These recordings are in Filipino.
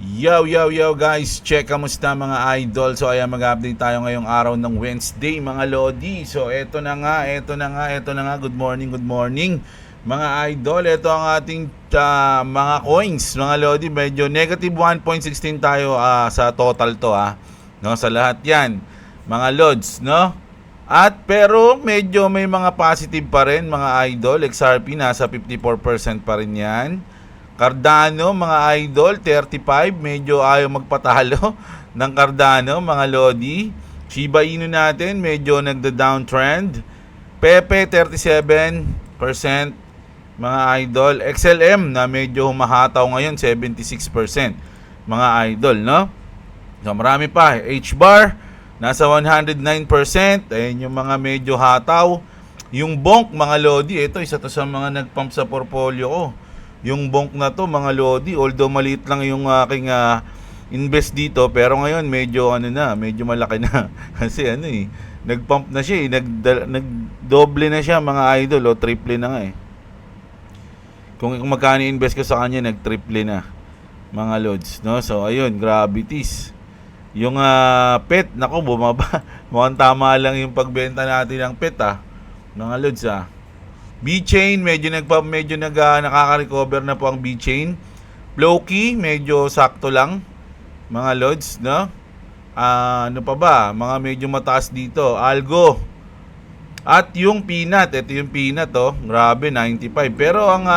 Yo guys, check kamusta mga idol. So ayan, mag-update tayo ngayong araw ng Wednesday mga Lodi. So eto na nga. Good morning mga idol. Ito ang ating mga coins mga Lodi. Medyo negative 1.16 tayo sa total to no, sa lahat yan mga Lods, no? At pero medyo may mga positive pa rin mga idol. XRP nasa 54% pa rin yan. Cardano mga idol 35, medyo ayaw magpatalo ng Cardano mga Lodi. Shiba Inu natin medyo nagda-downtrend. Pepe 37% mga idol. XLM na medyo humahataw ngayon 76% mga idol, no? So marami pa. HBAR nasa 109%. Ayun yung mga medyo hataw. Yung Bonk mga Lodi, ito isa to sa mga nagpump sa portfolio ko. Yung Bonk na to mga Lodi, although maliit lang yung aking invest dito, pero ngayon medyo medyo malaki na. Kasi nagpump na siya nagdoble na siya mga idol, o triple na nga Kung magkano invest ko sa kanya, nagtriple na mga Lods, no? So ayun, gravities. Yung pet, nako bumaba. Mukhang tama lang yung pagbenta natin ng pet mga Lods B-Chain, medyo nakaka-recover na po ang B-Chain. Floki, medyo sakto lang mga Lods, no? Ano pa ba? Mga medyo mataas dito. Algo. At yung Peanut, ito yung Peanut grabe 95. Pero ang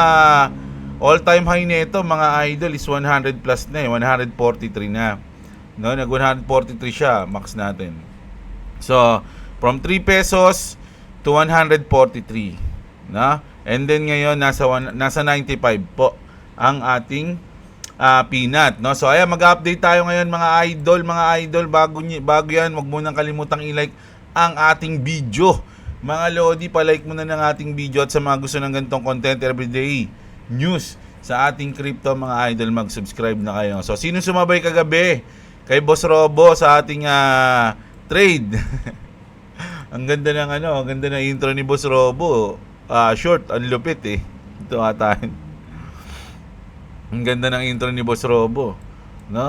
all-time high nito mga idol is 100 plus na 143 na. No, nag 143 siya, max natin. So, from 3 pesos to 143. Na? And then ngayon nasa 95 po ang ating Peanut, no? So ayan, mag-update tayo ngayon mga idol, bago yan, wag mo nang kalimutang i-like ang ating video. Mga Lodi, pa-like mo na ng ating video, at sa mga gusto ng ganitong content everyday news sa ating crypto mga idol, mag-subscribe na kayo. So sino sumabay kagabi kay Boss Robo sa ating trade? Ang ganda ng intro ni Boss Robo. Short, ang lupit Ito atin. Ang ganda ng intro ni Boss Robo, no?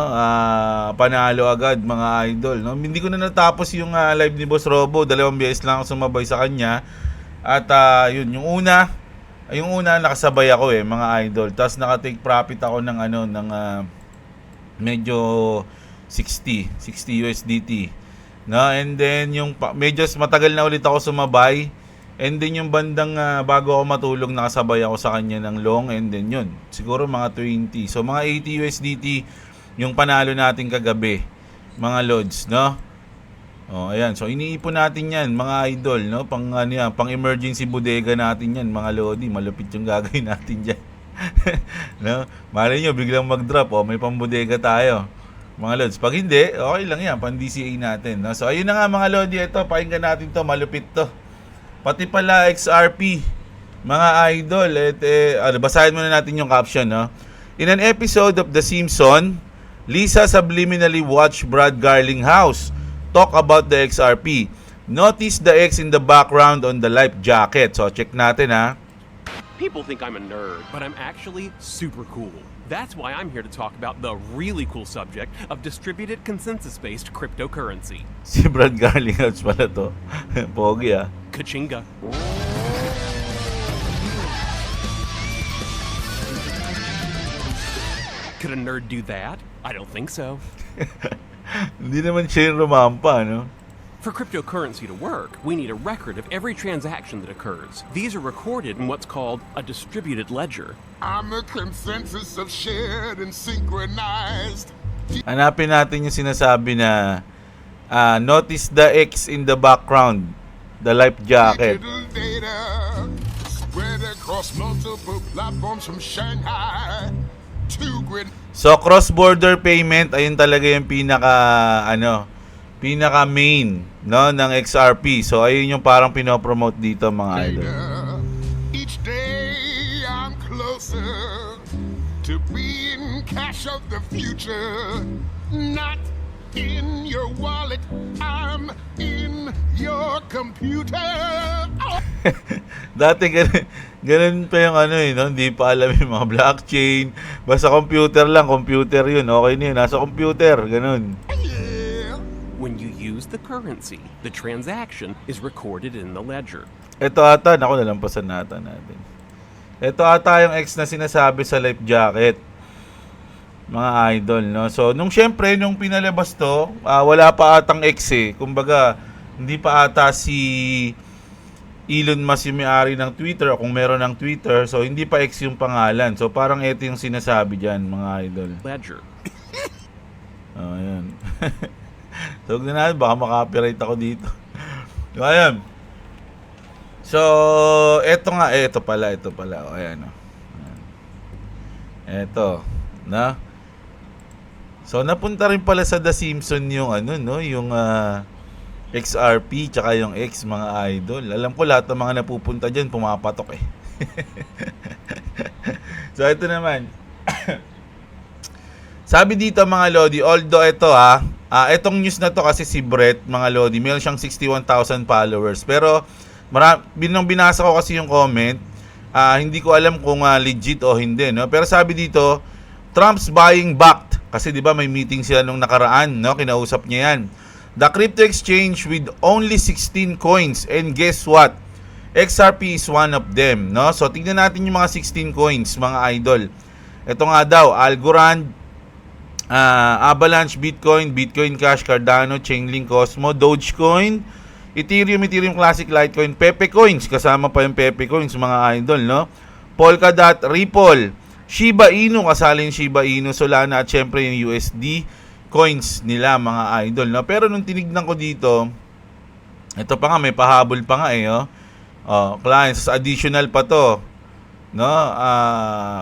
Panalo agad mga idol, no? Hindi ko na natapos yung live ni Boss Robo, 2 beses lang ako sumabay sa kanya. At yun, yung una nakasabay ako mga idol. Tapos naka-take profit ako ng medyo 60 USDT. No, and then yung medyo matagal na ulit ako sumabay. And then yung bandang bago ako matulog, nakasabay ako sa kanya ng long, and then yun, siguro mga 20. So mga 80 USDT yung panalo natin kagabi, mga Lods, no? Oh, ayan. So iniipon natin yan, mga idol, no? Pang emergency bodega natin yan, mga Lodi. Malupit yung gagawin natin diyan. No? Malay nyo, biglang mag-drop, may pambodega tayo. Mga Lods, pag hindi, okay lang yan, pang DCA natin, no? So ayun na nga mga Lodi, ito, pakinggan natin to, malupit to. Pati pala XRP, mga idol, basahin muna natin yung caption, no? In an episode of The Simpsons, Lisa subliminally watched Brad Garlinghouse talk about the XRP. Notice the X in the background on the life jacket. So check natin People think I'm a nerd, but I'm actually super cool. That's why I'm here to talk about the really cool subject of distributed consensus-based cryptocurrency. Si Brad Garlinghouse pala to. Pogi Kachinga. Could a nerd do that? I don't think so. Hindi naman siya yung rumampa, no? For cryptocurrency to work, we need a record of every transaction that occurs. These are recorded in what's called a distributed ledger. I'm a consensus of shared and synchronized. Hanapin natin yung sinasabi na notice the X in the background, the life jacket. Digital data spread across multiple platforms from Shanghai to Grenada. So cross-border payment, ayun talaga yung pinaka main, no, ng XRP. So ayun yung parang pinopromote dito mga idol. Each day I'm closer to being cash of the future, not in your wallet, I'm in your computer. Dati ganun pa yung ano no? Hindi pa alam yung mga blockchain. Basta computer lang, computer yun. Okay na yun, nasa computer, ganun. Yeah. When you use the currency, the transaction is recorded in the ledger. Ito ata, naku, nalampasan natin. Ito ata yung X na sinasabi sa life jacket. Mga idol, no? So, nung pinalabas to, wala pa atang X eh. Kumbaga, hindi pa ata si Elon Musk yung may-ari ng Twitter o kung meron ng Twitter. So, hindi pa X yung pangalan. So, parang ito yung sinasabi dyan, mga idol. Ledger. Oh, ayan. So, huwag na natin, baka makapiright ako dito. So, ayan. So, eto nga, ito pala. O, ayan, o. Eto, na. So, napunta rin pala sa The Simpsons yung yung XRP tsaka yung X, mga idol. Alam ko lahat ng mga napupunta dyan, pumapatok eh. So, ito naman. Sabi dito, mga Lodi, although ito etong news na to kasi si Brett, mga Lodi, meron siyang 61,000 followers. Pero, nung binasa ko kasi yung comment, hindi ko alam kung legit o hindi, no? Pero sabi dito, Trump's buying backed. Kasi 'di ba may meeting sila nung nakaraan, no? Kinausap niya 'yan. The crypto exchange with only 16 coins, and guess what? XRP is one of them, no? So tingnan natin yung mga 16 coins, mga idol. Ito nga daw, Algorand, Avalanche, Bitcoin, Bitcoin Cash, Cardano, Chainlink, Cosmo, Dogecoin, Ethereum Classic, Litecoin, Pepe Coins, kasama pa yung Pepe Coins, mga idol, no? Polkadot, Ripple, Shiba Inu, kasali yung Shiba Inu, Solana, at syempre yung USD coins nila, mga idol, no? Pero nung tinignan ko dito, ito pa nga, may pahabol pa nga clients, additional pa to, no?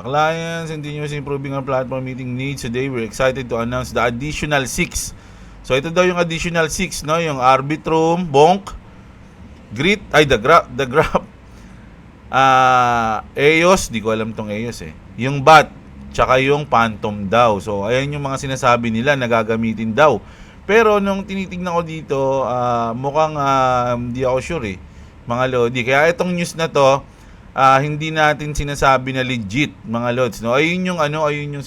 Clients continuously improving our platform meeting needs. Today we're excited to announce the additional 6. So ito daw yung additional 6, no? Yung Arbitrum, Bonk, Grit, the Graph, EOS, di ko alam tong EOS eh. Yung BAT, tsaka yung Phantom daw. So ayan yung mga sinasabi nila na gagamitin daw. Pero nung tinitingnan ko dito, mukhang hindi ako sure eh, mga Lodi. Kaya itong news na to, hindi natin sinasabi na legit, mga Lods, no? Ayun yung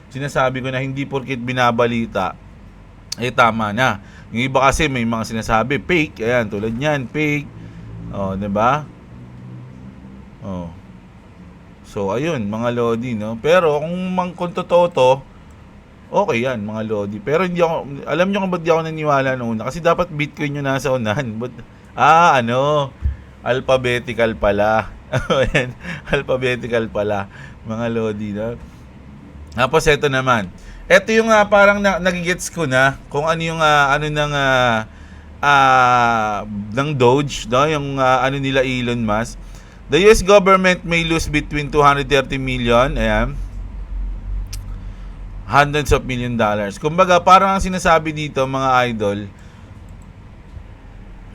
sinasabi ko na hindi porket binabalita tama na. Yung iba kasi may mga sinasabi fake, ayan, tulad niyan, fake. Oh, 'di ba? Oh. So ayun, mga Lodi, no? Pero kung totoo to, okay yan, mga Lodi. Pero hindi ako, alam niyo kung ba't di ako naniwala noong una? Kasi dapat Bitcoin yung nasa unahan. But, alphabetical pala. Ayan, alphabetical pala, mga Lodi, no? Tapos ito naman. Ito yung parang nagigets ko na kung ano yung ng Doge, no? Yung nila Elon Musk. The US government may lose between 230 million, ayan, hundreds of million dollars. Kumbaga, parang ang sinasabi dito, mga idol,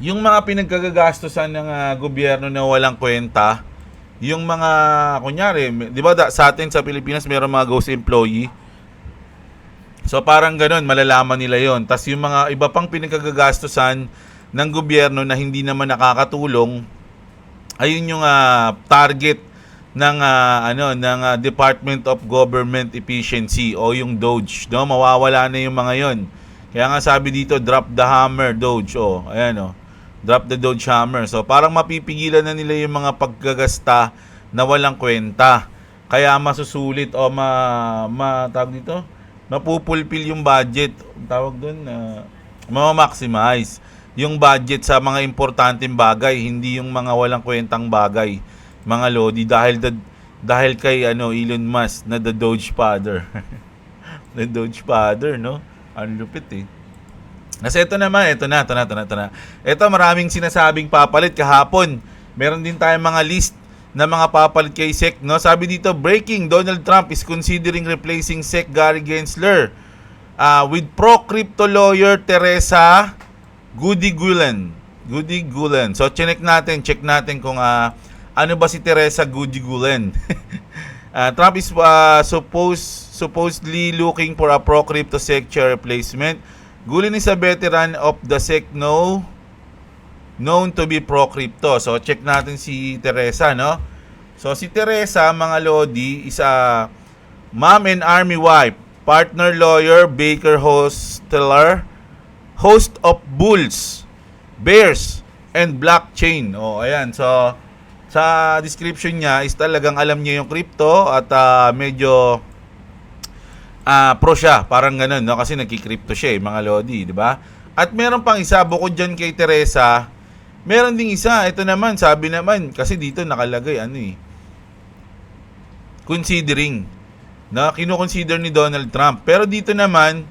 yung mga pinagkagagastosan ng gobyerno na walang kwenta, yung mga, kunyari, di ba sa atin sa Pilipinas mayroong mga ghost employee? So parang ganun, malalaman nila yon. Tas yung mga iba pang pinagkagagastosan ng gobyerno na hindi naman nakakatulong, ayun yung target ng Department of Government Efficiency o yung Doge, no? Mawawala na yung mga yon. Kaya nga sabi dito, drop the hammer, Doge. Ayan, drop the Doge hammer. So parang mapipigilan na nila yung mga paggagasta na walang kwenta. Kaya masusulit o tawag dito, mapupulpil yung budget. Tawag doon, ma-maximize yung budget sa mga importanteng bagay, hindi yung mga walang kwentang bagay, mga Lodi, dahil kay Elon Musk na the Doge Father. The Doge Father, no? Ang lupit eh. Kasi ito na. Ito, maraming sinasabing papalit kahapon. Meron din tayong mga list na mga papalit kay SEC, no? Sabi dito, breaking, Donald Trump is considering replacing SEC Gary Gensler with pro-crypto lawyer Teresa Goody-Gulen. So check natin kung ano ba si Teresa Goody-Gulen. Trump is supposedly looking for a pro-crypto SEC chair replacement. Gulen is a veteran of the SEC known to be pro-crypto. So, check natin si Teresa, no? So, si Teresa, mga Lodi, is a mom and army wife, partner lawyer, Baker Hosteler, host of Bulls, Bears, and Blockchain. Oh, ayan. So, sa description niya is talagang alam niya yung crypto at medyo pro siya. Parang ganun, no? Kasi nagki-crypto siya, mga Lodi, di ba? At meron pang isa, bukod dyan kay Teresa, meron ding isa. Ito naman, sabi naman, kasi dito nakalagay, considering, na kino-consider ni Donald Trump. Pero dito naman,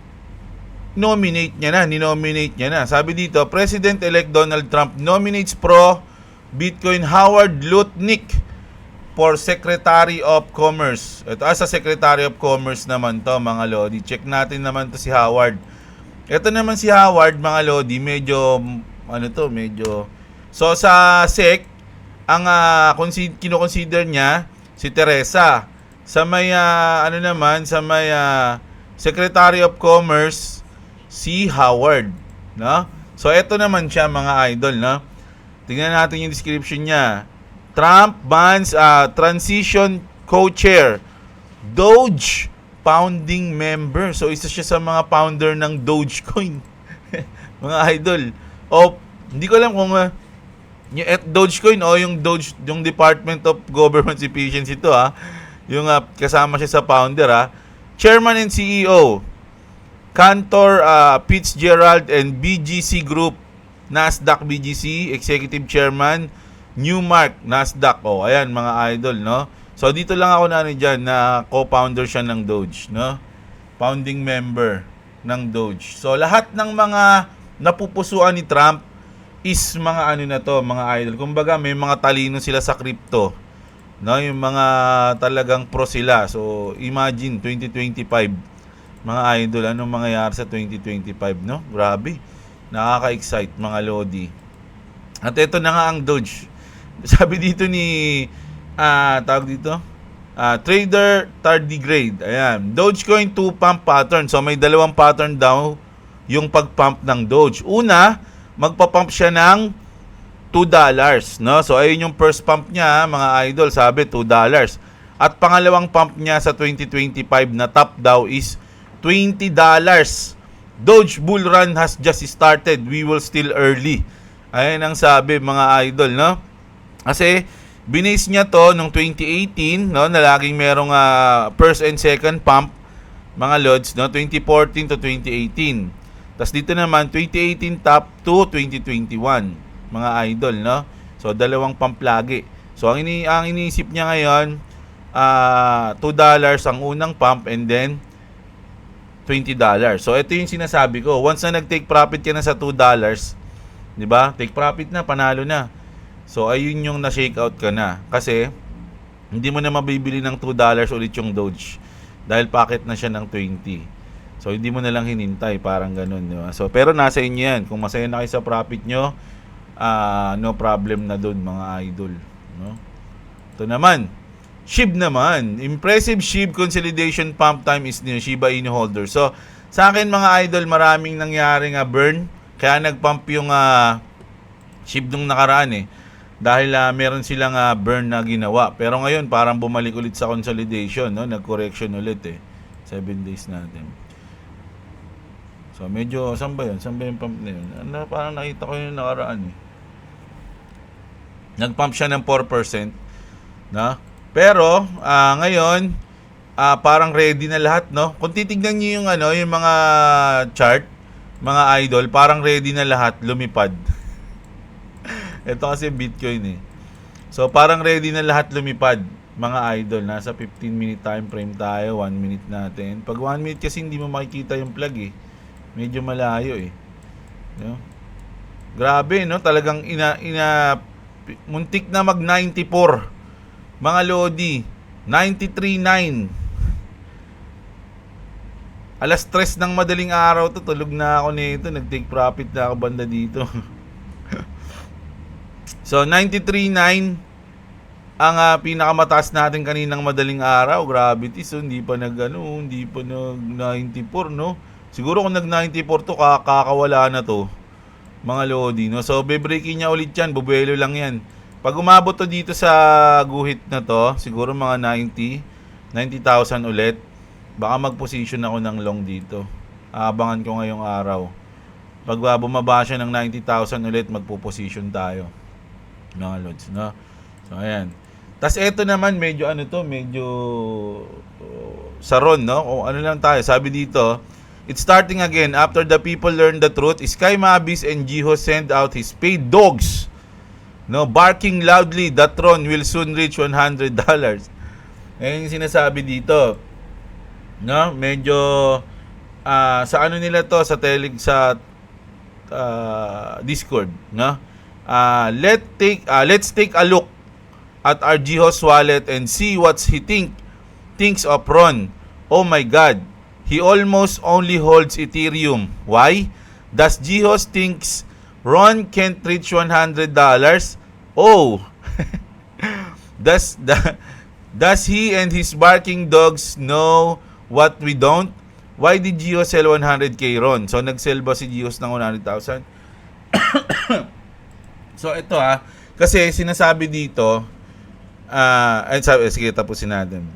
ninominate niya na. Sabi dito, President-elect Donald Trump nominates pro-Bitcoin Howard Lutnick for Secretary of Commerce. Ito, sa Secretary of Commerce naman to, mga Lodi. Check natin naman to si Howard. Ito naman si Howard, mga Lodi, medyo, So, sa SEC, ang kino-consider niya, si Teresa. Sa may, Secretary of Commerce, si Howard. No? So, ito naman siya, mga idol, no? Tingnan natin yung description niya. Trump bans transition co-chair, Doge founding member. So, isa siya sa mga founder ng Dogecoin. Mga idol. O, hindi ko alam kung yung Dogecoin o yung Doge, yung Department of Government Efficiency ito, yung kasama siya sa founder, Chairman and CEO, Cantor Fitzgerald and BGC Group, Nasdaq BGC, Executive Chairman, Newmark, Nasdaq. Oh, ayan, mga idol, no? So, dito lang ako dyan na co-founder siya ng Doge, no? Founding member ng Doge. So, lahat ng mga napupusuan ni Trump is mga mga idol. Kumbaga, may mga talino sila sa crypto, no? Yung mga talagang pro sila. So, imagine, 2025, mga idol, anong mangyayari sa 2025, no? Grabe. Nakaka-excite, mga Lodi. At ito na nga ang Doge. Sabi dito ni Trader Tardigrade. Ayan, Dogecoin 2 pump pattern. So may dalawang pattern daw yung pag-pump ng Doge. Una, magpa-pump siya ng $2, no? So ayun yung first pump niya, mga idol, sabi $2. At pangalawang pump niya sa 2025 na top daw is $20. Doge bull run has just started. We will still early. Ayun ang sabi, mga idol, no? Kasi binase niya to nung 2018, no, na laging merong first and second pump, mga lods, no, 2014 to 2018. Tapos dito naman 2018 top to 2021, mga idol, no. So dalawang pump lagi. So ang iniisip niya ngayon, $2 ang unang pump and then $20. So ito yung sinasabi ko. Once na nag-take profit ka na sa $2, 'di ba? Take profit na, panalo na. So, ayun yung na-shake out ka na. Kasi, hindi mo na mabibili ng $2 ulit yung Doge. Dahil packet na siya ng 20. So, hindi mo na lang hinintay. Parang ganun. Diba? So, pero nasa inyo yan. Kung masaya na kayo sa profit nyo, no problem na dun, mga idol. No? Ito naman. SHIB naman. Impressive SHIB consolidation pump time is new. Shiba Inu holder. So, sa akin, mga idol, maraming nangyaring burn. Kaya nag-pump yung SHIB nung nakaraan dahil meron silang burn na ginawa. Pero ngayon parang bumalik ulit sa consolidation, no? Nag-correction ulit 7 days natin. So medyo, saan ba yung pump na yun? Parang nakita ko yung nakaraan Nag-pump siya ng 4%, no? Pero ngayon parang ready na lahat, no? Kung titignan niyo yung yung mga chart, mga idol, parang ready na lahat lumipad. Ito kasi Bitcoin So parang ready na lahat lumipad, mga idol. Nasa 15-minute time frame tayo, 1 minute natin. Pag 1 minute kasi hindi mo makikita yung plug Medyo malayo no? Grabe, no? Talagang muntik na mag 94. Mga Lodi, 93.9. Alas 3 ng madaling araw to, tulog na ako nito, nag-take profit na ako banda dito. So 93.9 ang pinakamataas natin kaninang madaling araw. Gravity, so hindi pa hindi pa nag 94, no? Siguro kung nag 94 to, kakawala na to. mga lodi, no? So, bebreaking niya ulit yan. Bubuelo lang yan. Pag umabot to dito sa guhit na to, siguro mga 90,000 ulit. Baka mag-position ako ng long dito. Aabangan ko ngayong araw. Pag bumaba siya ng 90,000 ulit, magpo-position tayo. Mga lods, no? So, ayan. Tas eto naman, medyo saron, no? O ano lang tayo, sabi dito, it's starting again. After the people learn the truth, Sky Mabis and Jiho send out his paid dogs, no, barking loudly that Tron will soon reach $100. Ayan yung sinasabi dito, no? Medyo sa ano nila to, sa Discord, no? Let's take a look at our Jiho's wallet and see what he thinks of Ron. Oh my God, he almost only holds Ethereum. Why? Does Jiho's thinks Ron can't reach $100? Oh, does he and his barking dogs know what we don't? Why did Jiho sell 100k Ron? So nag-sell ba si Jiho ng 100,000? So ito kasi sinasabi dito, sige, tapusin natin.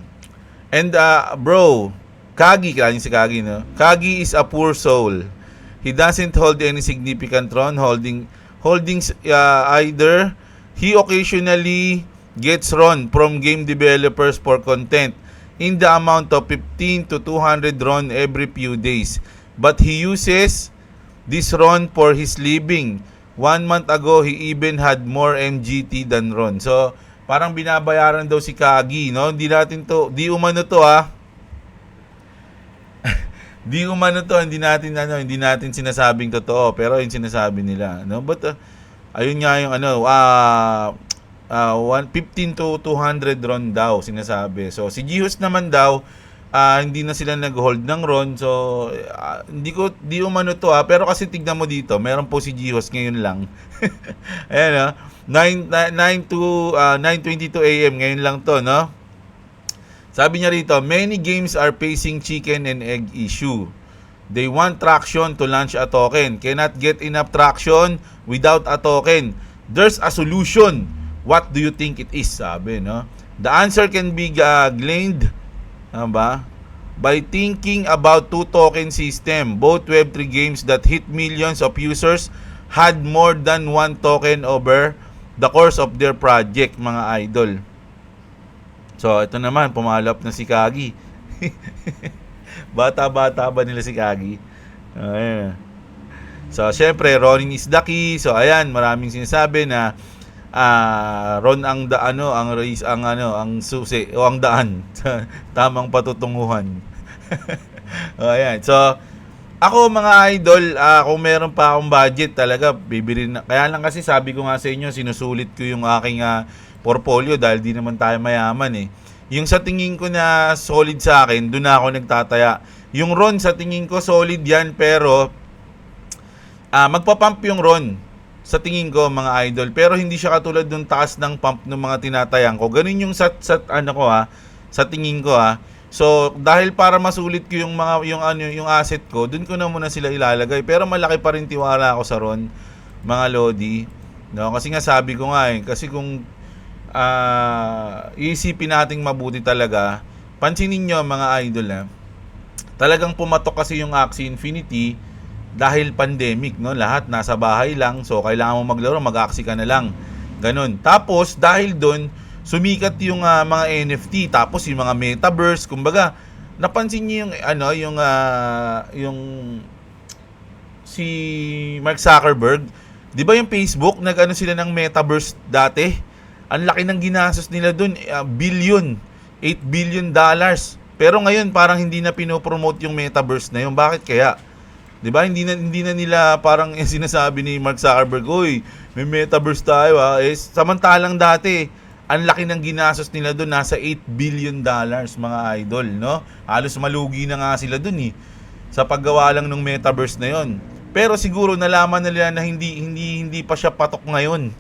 And bro, Kagi, si Kagi, no? Kagi is a poor soul. He doesn't hold any significant Ron holdings either. He occasionally gets Ron from game developers for content in the amount of 15 to 200 Ron every few days. But he uses this Ron for his living. 1 month ago, he even had more MGT than Ron. So, parang binabayaran daw si Kagi, no? Hindi umano to hindi natin sinasabing totoo, pero yung sinasabi nila, no? But ayun nga yung 15 to 200 Ron daw sinasabi. So si Jihos naman daw, hindi na sila nag-hold ng Ron. So di umano to pero kasi tignan mo dito, meron po si Jihos ngayon lang. Ayan 9:22 AM ngayon lang to, no? Sabi niya rito, many games are facing chicken and egg issue. They want traction to launch a token. Cannot get enough traction without a token. There's a solution. What do you think it is? Sabi, no? The answer can be gleaned by thinking about two token system. Both Web3 games that hit millions of users had more than one token over the course of their project, mga idol. So, ito naman, pumalap na si Kagi. Bata-bata ba nila si Kagi? Ayan. So, syempre, Ronin is the key. So, ayan, maraming sinasabi na Ron ang susi o ang daan sa tamang patutunguhan. Ayan. So, ako mga idol, kung meron pa akong budget talaga, bibili na. Kaya lang kasi sabi ko nga sa inyo, sinusulit ko yung aking portfolio dahil di naman tayo mayaman Yung sa tingin ko na solid sa akin, doon na ako nagtataya. Yung Ron sa tingin ko solid yan, pero magpa-pump yung Ron sa tingin ko, mga idol, pero hindi siya katulad ng taas ng pump ng mga tinatayang ko. Ganun yung sa tingin ko So dahil para masulit ko yung asset ko, doon ko na muna sila ilalagay. Pero malaki pa rin tiwala ako sa Ron, mga lodi. No, kasi nga sabi ko nga kasi kung iisipin nating mabuti talaga, pansinin nyo mga idol talagang pumatok kasi yung Axie Infinity dahil pandemic, no? Lahat nasa bahay lang, so kailangan mo maglaro, mag-Axie ka na lang. Ganun. Tapos dahil doon sumikat yung mga NFT, tapos yung mga metaverse, kumbaga napansin niyo yung si Mark Zuckerberg, 'di ba yung Facebook, nag-ano sila ng metaverse dati? Ang laki ng ginastos nila doon, $8 billion. Pero ngayon parang hindi na pinopromote yung metaverse na yun. Bakit kaya? 'Di ba? Hindi na nila parang sinasabi ni Mark Zuckerberg, "Oy, may metaverse tayo samantalang dati, ang laki ng ginastos nila doon, nasa $8 billion mga idol, no? Halos malugi na nga sila doon sa paggawa lang ng metaverse na yon. Pero siguro nalaman nila na hindi pa siya patok ngayon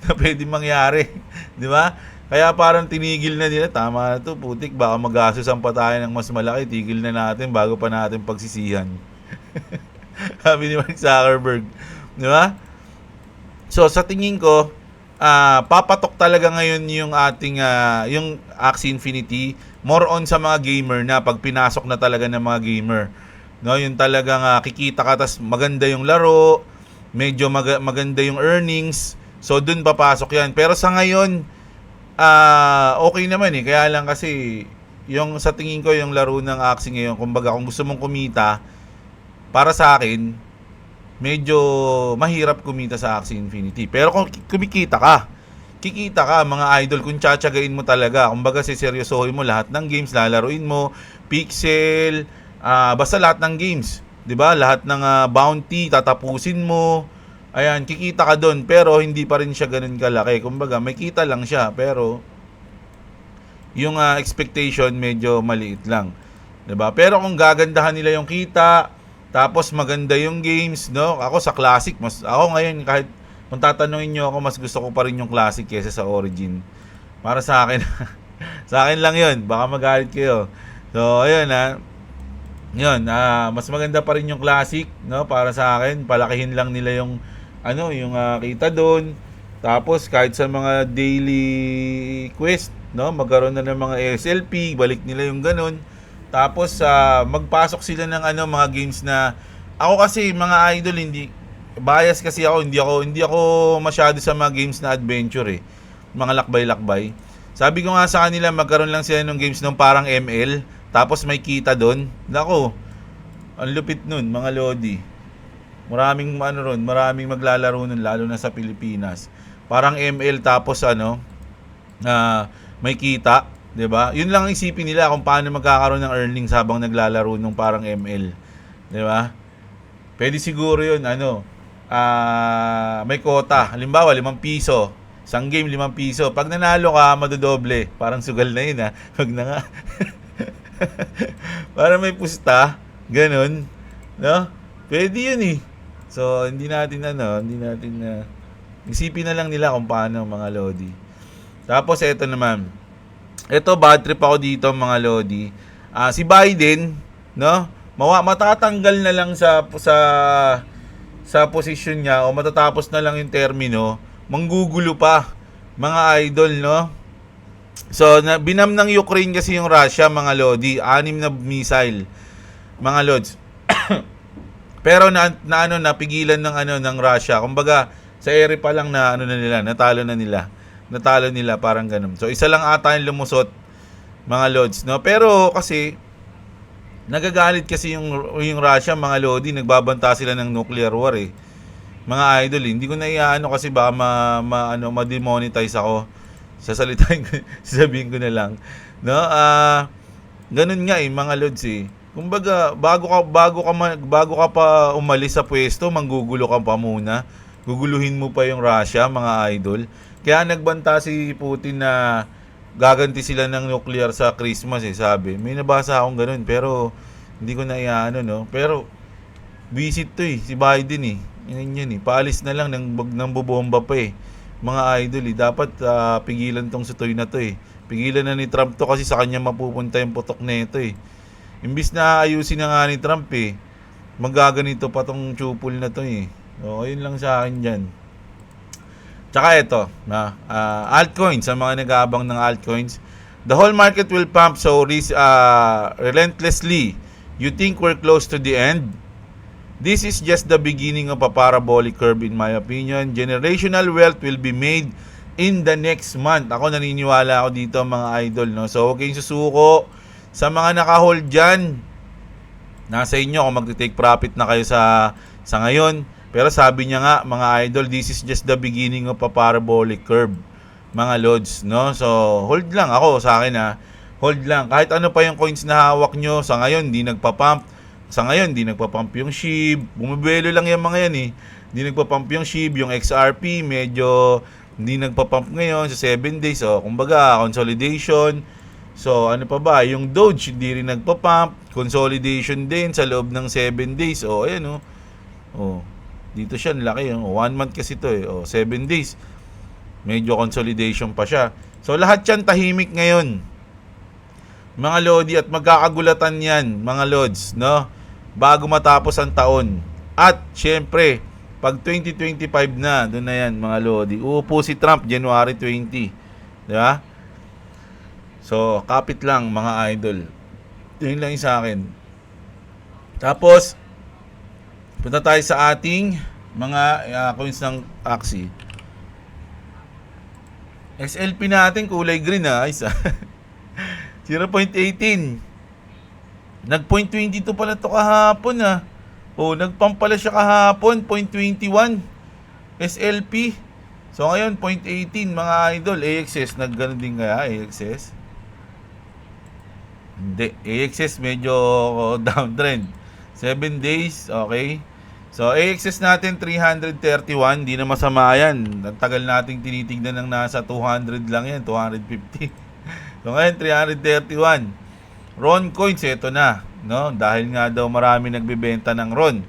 na pwede mangyari, 'di ba? Kaya parang tinigil na nila, tama na to, putik, baka magastusan pa tayo ng mas malaki, tigil na natin bago pa natin pagsisihan. Sabi ni Mark Zuckerberg, 'di ba? So sa tingin ko, papatok talaga ngayon yung ating yung Axie Infinity more on sa mga gamer na pag pinasok na talaga ng mga gamer. No, yung talagang kikita ka tas maganda yung laro, medyo maganda yung earnings. So dun papasok 'yan. Pero sa ngayon, okay naman eh. Kaya lang kasi yung sa tingin ko yung laro ng Axie ngayon, kumbaga kung gusto mong kumita, para sa akin, medyo mahirap kumita sa Axie Infinity. Pero kung kumikita ka, kikita ka mga idol kung tsatsagain mo talaga. Kumbaga seryosohin mo lahat ng games, lalaruin mo, pixel, basta lahat ng games, 'di ba? Lahat ng bounty tatapusin mo. Ayan, kikita ka doon, pero hindi pa rin siya ganoon kalaki. Kumbaga may kita lang siya, pero yung expectation medyo maliit lang, 'di ba? Pero kung gagandahan nila yung kita, tapos maganda yung games, no? Ako sa classic, ako ngayon kahit kung tatanungin niyo ako, mas gusto ko pa rin yung classic kaysa sa origin. Para sa akin, sa akin lang 'yun. Baka magalit kayo. So, ayun yun, mas maganda pa rin yung classic, no? Para sa akin, palakihin lang nila yung yung kita doon. Tapos kahit sa mga daily quest, no, magkaroon na ng mga SLP, balik nila yung ganun. Tapos magpasok sila ng mga games na ako kasi mga idol, hindi bias kasi ako, hindi ako masyado sa mga games na adventure eh. Mga lakbay-lakbay. Sabi ko nga sa kanila, magkaroon lang sila ng games nung parang ML, tapos may kita doon. Nako, ang lupit nun, mga lodi. Maraming maraming maglalaro nun, lalo na sa Pilipinas. Parang ML tapos may kita, 'di ba? Yun lang isipin nila kung paano magkakaroon ng earnings habang naglalaro nung parang ML, 'di ba? Pwede siguro 'yun, may quota. Halimbawa, 5 piso. Isang game, 5 piso. Pag nanalo ka, madodoble. Parang sugal na yun, Wag na nga. Para may pusta. Ganun. No? Pwede yun eh. So, hindi natin isipin na lang nila kung paano, mga lodi. Tapos, eto naman. Eto, bad trip ako dito, mga lodi. Si Biden, no? Matatanggal na lang sa posisyon niya o matatapos na lang yung termino, manggugulo pa, mga idol, no? So, binam ng Ukraine kasi yung Russia, mga lodi, 6 na missile, mga lods. Pero napigilan ng Russia. Kumbaga, sa ere pa lang natalo nila, parang ganun. So, isa lang ata yung lumusot, mga lods, no? Pero kasi nagagalit kasi yung Russia, mga lodi, nagbabanta sila ng nuclear war eh. Mga idol, hindi ko na kasi baka ma-demonetize ako. Sasabihin ko na lang, no? Ganun nga mga lods eh. Kumbaga, bago ka pa umalis sa pwesto, manggugulo ka pa muna. Guguluhin mo pa yung Russia, mga idol. Kaya nagbanta si Putin na gaganti sila ng nuclear sa Christmas eh, sabi. May nabasa akong ganun, pero hindi ko na no? Pero visit to eh, si Biden eh. Yan eh. Paalis na lang ng bubomba pa eh. Mga idol eh, dapat pigilan tong sutoy na to eh. Pigilan na ni Trump to kasi sa kanya mapupunta yung putok na ito eh. Imbis na ayusin na nga ni Trump eh, magaganito pa tong chupol na to eh. O, ayun lang sa akin dyan. Tsaka ito, altcoins, sa mga nag-aabang ng altcoins. The whole market will pump so relentlessly. You think we're close to the end? This is just the beginning of a parabolic curve in my opinion. Generational wealth will be made in the next month. Ako naniniwala ako dito, mga idol, no? So, huwag kayong susuko. Sa mga naka-hold dyan, nasa inyo kung mag-take profit na kayo sa ngayon. Pero sabi niya nga, mga idol, this is just the beginning of a parabolic curve, mga lods, no? So, hold lang ako sa akin, hold lang. Kahit ano pa yung coins na hawak nyo, sa ngayon, di nagpa-pump. Sa ngayon, di nagpa-pump yung SHIB. Bumibelo lang yung mga yan, eh. Di nagpa-pump yung SHIB, yung XRP, medyo hindi nagpa-pump ngayon sa 7 days. So, kumbaga, consolidation. So, ano pa ba? Yung Doge, hindi rin nagpa-pump. Consolidation din sa loob ng 7 days. O, ayan, dito siya, laki. 1 month kasi to eh. 7 days. Medyo consolidation pa siya. So, lahat yan tahimik ngayon, mga lodi, at magkakagulatan yan, mga lods, no? Bago matapos ang taon. At, syempre, Pag 2025 na, doon na yan mga lodi. Uupo si Trump January 20. Di ba? So, kapit lang mga idol. Yun lang yung sa akin. Tapos, punta tayo sa ating mga coins ng Axie. XLP natin, kulay green ha. Isa. 0.18. Nag-0.22 pala to kahapon ha. O, nagpump pala siya kahapon, 0.21 SLP. So ngayon, 0.18 mga idol. AXS, nagganon din kaya AXS? Hindi. AXS medyo downtrend. 7 days, okay. So AXS natin, 331. Di na masama yan. Ang tagal nating tinitignan ng nasa 200 lang yan, 250. So ngayon, 331. RON coins, ito na. No? Dahil nga daw marami nagbebenta ng RON.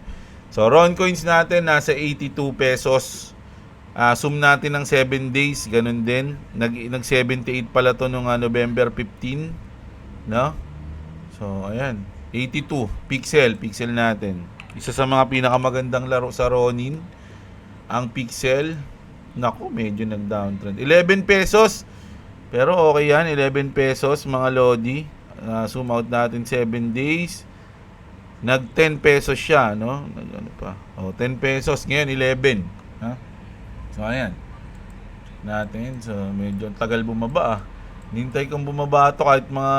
So, RON coins natin, nasa 82 pesos. Sum natin ng 7 days, ganun din. Nag-78 pala to nung November 15. No? So, ayan. 82. Pixel natin. Isa sa mga pinakamagandang laro sa Ronin. Ang Pixel. Naku, medyo nag-downtrend. 11 pesos. Pero okay yan, 11 pesos mga lodi. Zoom out natin 7 days. Nag 10 pesos siya, no? Ano pa? 10 pesos ngayon 11, ha? So ayan. Natin, so medyo tagal bumaba ah. Nintay kong bumaba to kahit mga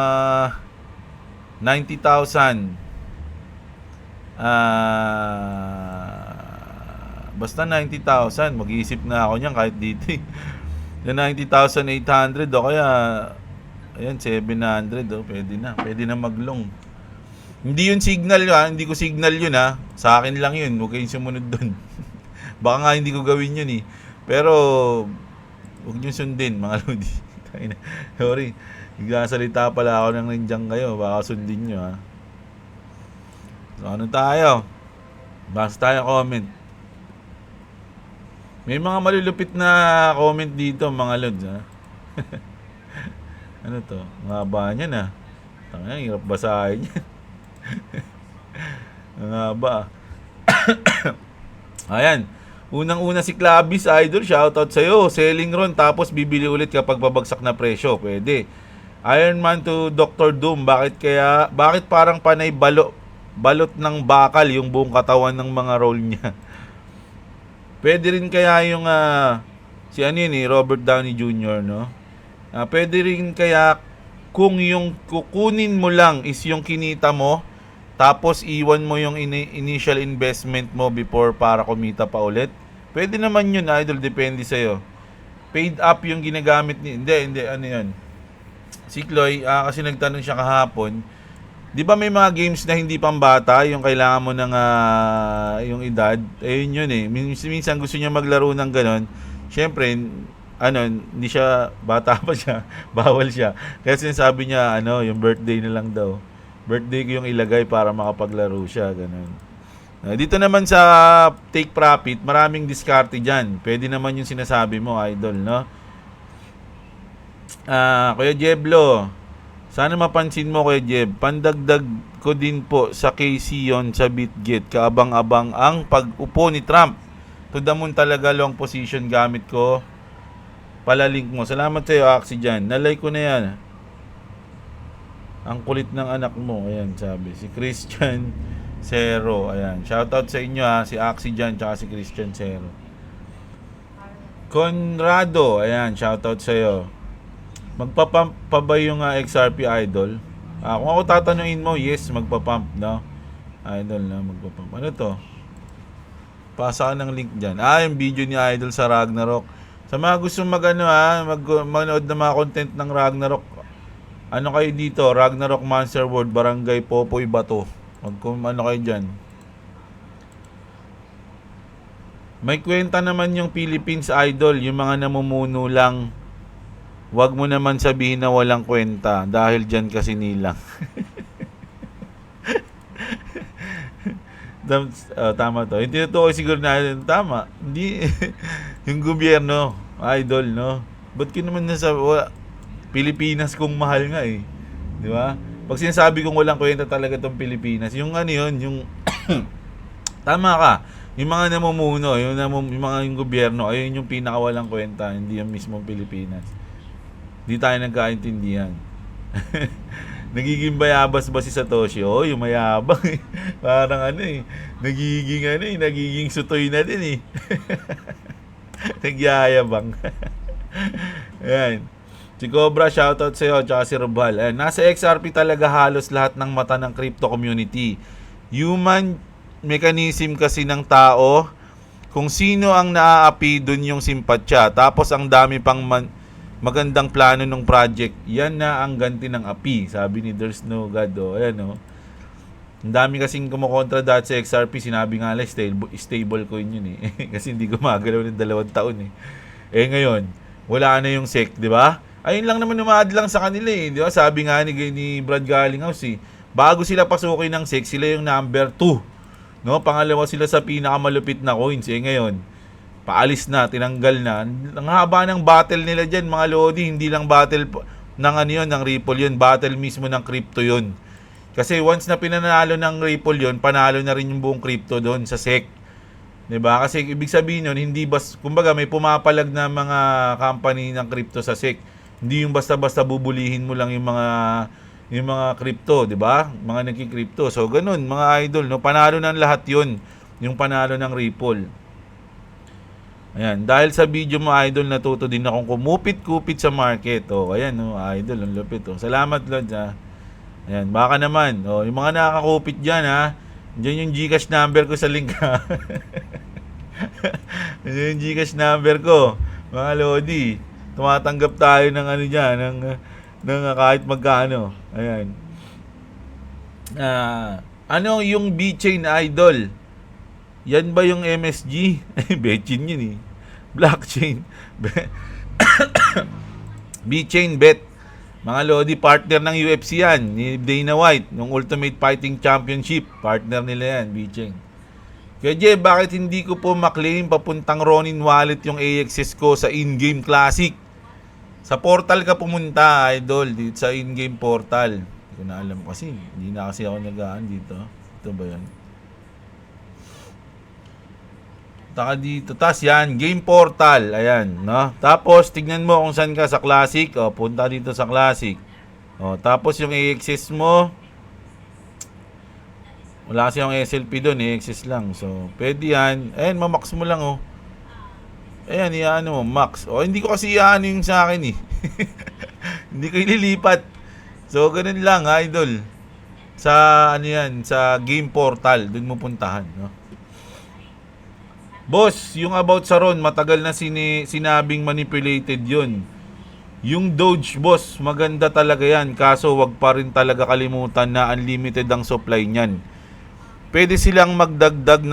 90,000. Basta 90,000, mag-iisip na ako niyan kahit dito. Na 90,800 o kaya ayan, 700, pwede na maglong. Hindi yun signal ha, hindi ko signal yun ha. Sa akin lang yun, huwag kayong sumunod dun. Baka nga hindi ko gawin yun eh. Pero, huwag nyo sundin mga lodi. Sorry, nagsasalita pala ako ng nandiyan kayo, baka sundin nyo ha. So ano tayo? Basta tayo comment. May mga malulupit na comment dito mga lods ha. Ano to? Ang haba niya na. Tanga, hirap basahin yan. Ang haba. Ayan. Unang-una si Clavis Idol, shoutout sa'yo. Selling ron, tapos bibili ulit kapag babagsak na presyo. Pwede. Iron Man to Dr. Doom, bakit parang panay balot ng bakal yung buong katawan ng mga role niya? Pwede rin kaya yung si ano yun, Robert Downey Jr., no? Pwede rin kaya kung yung kukunin mo lang is yung kinita mo, tapos iwan mo yung initial investment mo before para kumita pa ulit. Pwede naman yun, idol, depende sa'yo. Paid up yung ginagamit ni... Hindi, ano yun? Si Chloe, kasi nagtanong siya kahapon, di ba may mga games na hindi pambata, yung kailangan mo ng yung edad? Ayun yun eh. Minsan gusto niya maglaro ng ganon. Siyempre, hindi siya, bata pa siya, bawal siya. Kaya sinasabi niya, yung birthday na lang daw. Birthday ko yung ilagay para makapaglaro siya, ganun. Dito naman sa take profit, maraming diskarte dyan. Pwede naman yung sinasabi mo, idol, no? Kuya Jeblo, sana mapansin mo, Kuya Jeb, pandagdag ko din po sa KC yon sa BitGet, kaabang-abang ang pag-upo ni Trump. To the moon talaga, long position gamit ko. Palalink mo. Salamat sa iyo, Axie dyan. Nalike ko na yan. Ang kulit ng anak mo. Ayan, sabi. Si Christian Zero. Ayan. Shoutout sa inyo ha. Si Axie dyan, tsaka si Christian Zero. Conrado. Ayan, shoutout sa iyo. Magpapump pa ba yung XRP idol? Kung ako tatanungin mo, yes, magpapump, no? Idol na, magpapump. Ano to? Pasa ka ng link dyan. Yung video ni idol sa Ragnarok. Sa mga gusto manood ng mga content ng Ragnarok, ano kayo dito? Ragnarok Monster World, Barangay Popoy Bato. Ano kayo dyan? May kwenta naman yung Philippines Idol, yung mga namumuno lang. Huwag mo naman sabihin na walang kwenta dahil dyan kasi nilang. Tama to. Hindi to siguro na tama. Hindi yung gobyerno, idol, no? Ba't ko naman nasabi, Pilipinas kung mahal nga eh. Di ba? Pag sinasabi kong walang kwenta talaga tong Pilipinas, yung ano yun, yung tama ka. Yung mga namumuno, yung gobyerno, ayun yung pinakawalang kwenta, hindi yung mismong Pilipinas. Hindi tayo nagkaintindihan. Nagiging bayabas ba si Satoshi? Oh, yung mayabang eh. Parang nagiging sutoy na din eh. Nagyayabang. Ayan. Si Cobra, shoutout sa'yo, tsaka si Robal. Ayan. Nasa XRP talaga halos lahat ng mata ng crypto community. Human mechanism kasi ng tao, kung sino ang naaapi, dun yung simpatya. Tapos ang dami pang magandang plano ng project. Yan na ang ganti ng api. Sabi ni There's No God. Ayan o. Ang dami kasing kumukontra dati sa XRP. Sinabi nga lang, stable coin yun eh. Kasi hindi gumagalaw ng 2 taon eh. Ngayon, wala na yung SEC, di ba? Ayun lang naman umaad lang sa kanila eh. Di ba? Sabi nga ni Brad Garlinghouse eh. Bago sila pasukin ng SEC, sila yung number 2. No? Pangalawa sila sa pinakamalupit na coins. Ngayon, paalis na, tinanggal na. Ang haba ng battle nila dyan, mga Lodi. Hindi lang battle ng ng Ripple yun. Battle mismo ng crypto yun. Kasi once na pinanalo ng Ripple yun, panalo na rin yung buong crypto doon sa SEC. Diba? Kasi ibig sabihin yun, hindi kumbaga may pumapalag na mga company ng crypto sa SEC. Hindi yung basta-basta bubulihin mo lang yung mga crypto, 'di ba? Mga nagki-crypto. So ganun, mga idol, no, panalo ng lahat 'yon, yung panalo ng Ripple. Ayan, dahil sa video mo idol, natuto din akong kumupit-kupit sa market. Ayan, no, idol, ang lupit. Salamat Lord ha. Ayan, baka naman, yung mga nakakupit diyan ha. Diyan yung GCash number ko sa link ha. Diyan yung GCash number ko. Mga Lodi, tumatanggap tayo ng diyan, ng kahit magkano. Ayan. Ano yung B-Chain idol? Yan ba yung MSG? B-Chain yun eh. Blockchain. B-Chain Bet. Mga Lodi, partner ng UFC yan. Ni Dana White, ng Ultimate Fighting Championship. Partner nila yan, B-Chain. Kaya Jay, bakit hindi ko po maklaim papuntang Ronin Wallet yung AXS ko sa in-game classic? Sa portal ka pumunta, idol, dito sa in-game portal. Hindi ko na alam kasi. Hindi na kasi ako nagaan dito. Ito ba yan? Taka dito. Tapos yan, game portal. Ayan, no? Tapos, tignan mo kung saan ka sa classic. Punta dito sa classic. Tapos yung AXS mo, wala kasi yung SLP doon, AXS lang. So, pwede yan. Ayan, mamax mo lang, Ayan, iyaano mo, max. Hindi ko kasi iyaano yung sa akin, eh. Hindi ko ililipat. So, ganun lang, idol. Sa, sa game portal, dun mo puntahan, no? Boss, yung about sa Ron, matagal na sinabing manipulated yun. Yung Doge, boss, maganda talaga yan. Kaso, wag pa rin talaga kalimutan na unlimited ang supply niyan. Pwede silang magdagdag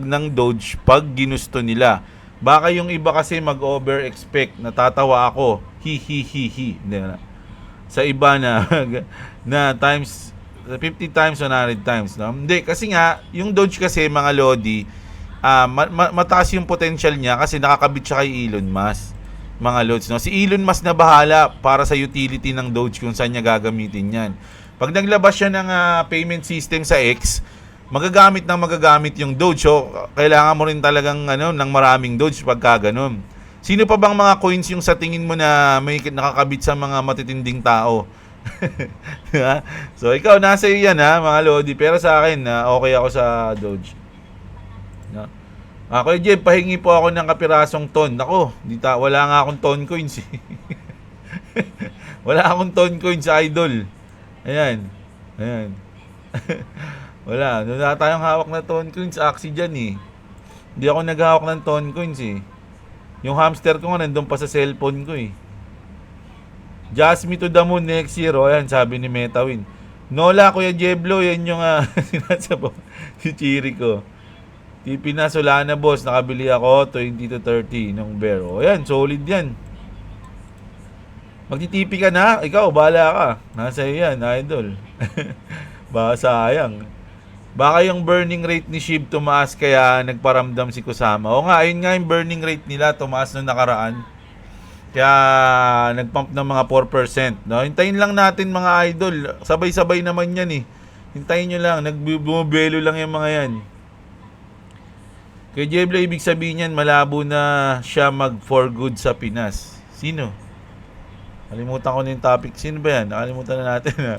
ng Doge pag ginusto nila. Baka yung iba kasi mag-over-expect. Natatawa ako. Hi. Sa iba na times 50 times, 100 times. No? Hindi, kasi nga, yung Doge kasi, mga Lodi, mataas yung potential niya kasi nakakabit siya kay Elon Musk. Mga Lods. No? Si Elon Musk na bahala para sa utility ng Doge kung saan niya gagamitin yan. Pag naglabas siya ng payment system sa X, magagamit yung Doge. So, kailangan mo rin talagang ng maraming Doge pagka ganun. Sino pa bang mga coins yung sa tingin mo na may nakakabit sa mga matitinding tao? So, ikaw, nasa iyo yan mga Lodi. Pero sa akin, okay ako sa Doge. No? Kuya Jeb, pahingi po ako ng kapirasong ton. Ako, wala nga akong ton coins. Wala akong ton coins, idol. Ayan. Wala. Wala tayong hawak na ton coins. Axie dyan eh. Hindi ako naghahawak ng ton coins eh. Yung hamster ko nga nandun pa sa cellphone ko eh. Just me to the moon next year. Ayan, sabi ni Metawin. Nola, Kuya Jeblo, yan yung sinasabaw si Chiri ko. TP na Solana, boss. Nakabili ako 20 to 30 ng bear. Ayan, solid yan. Magti-TP ka na? Ikaw, bahala ka. Nasa iyo yan, idol. Baka sayang. Baka yung burning rate ni SHIB tumaas kaya nagparamdam si Kusama. Nga, ayun nga yung burning rate nila tumaas nung nakaraan. Kaya nagpump ng mga 4%. No? Hintayin lang natin mga idol. Sabay-sabay naman yan eh. Hintayin nyo lang. Nagbubelo lang yung mga yan. Kay Jebla, ibig sabihin yan, malabo na siya mag for good sa Pinas. Sino? Kalimutan ko na yung topic. Sino ba yan? Nakalimutan na natin. Ha?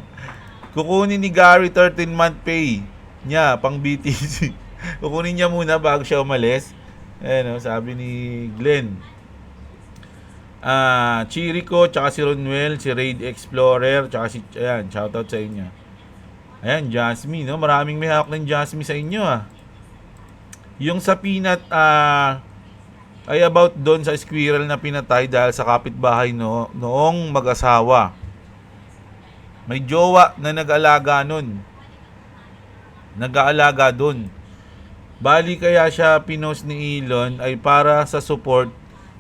Kukunin ni Gary 13-month pay niya pang BTC. Kukunin niya muna bago siya umalis. Ayan, sabi ni Glenn. Chirico, tsaka si Ronwell, si Raid Explorer, tsaka si... Ayan, shoutout sa inyo. Ayan, Jasmine, no? Maraming may hawak ng Jasmine sa inyo, Yung sa peanut, ay about doon sa squirrel na pinatay dahil sa kapitbahay noong mag-asawa. May jowa na nag-alaga nun. Nag-aalaga doon. Bali kaya siya pinost ni Elon ay para sa support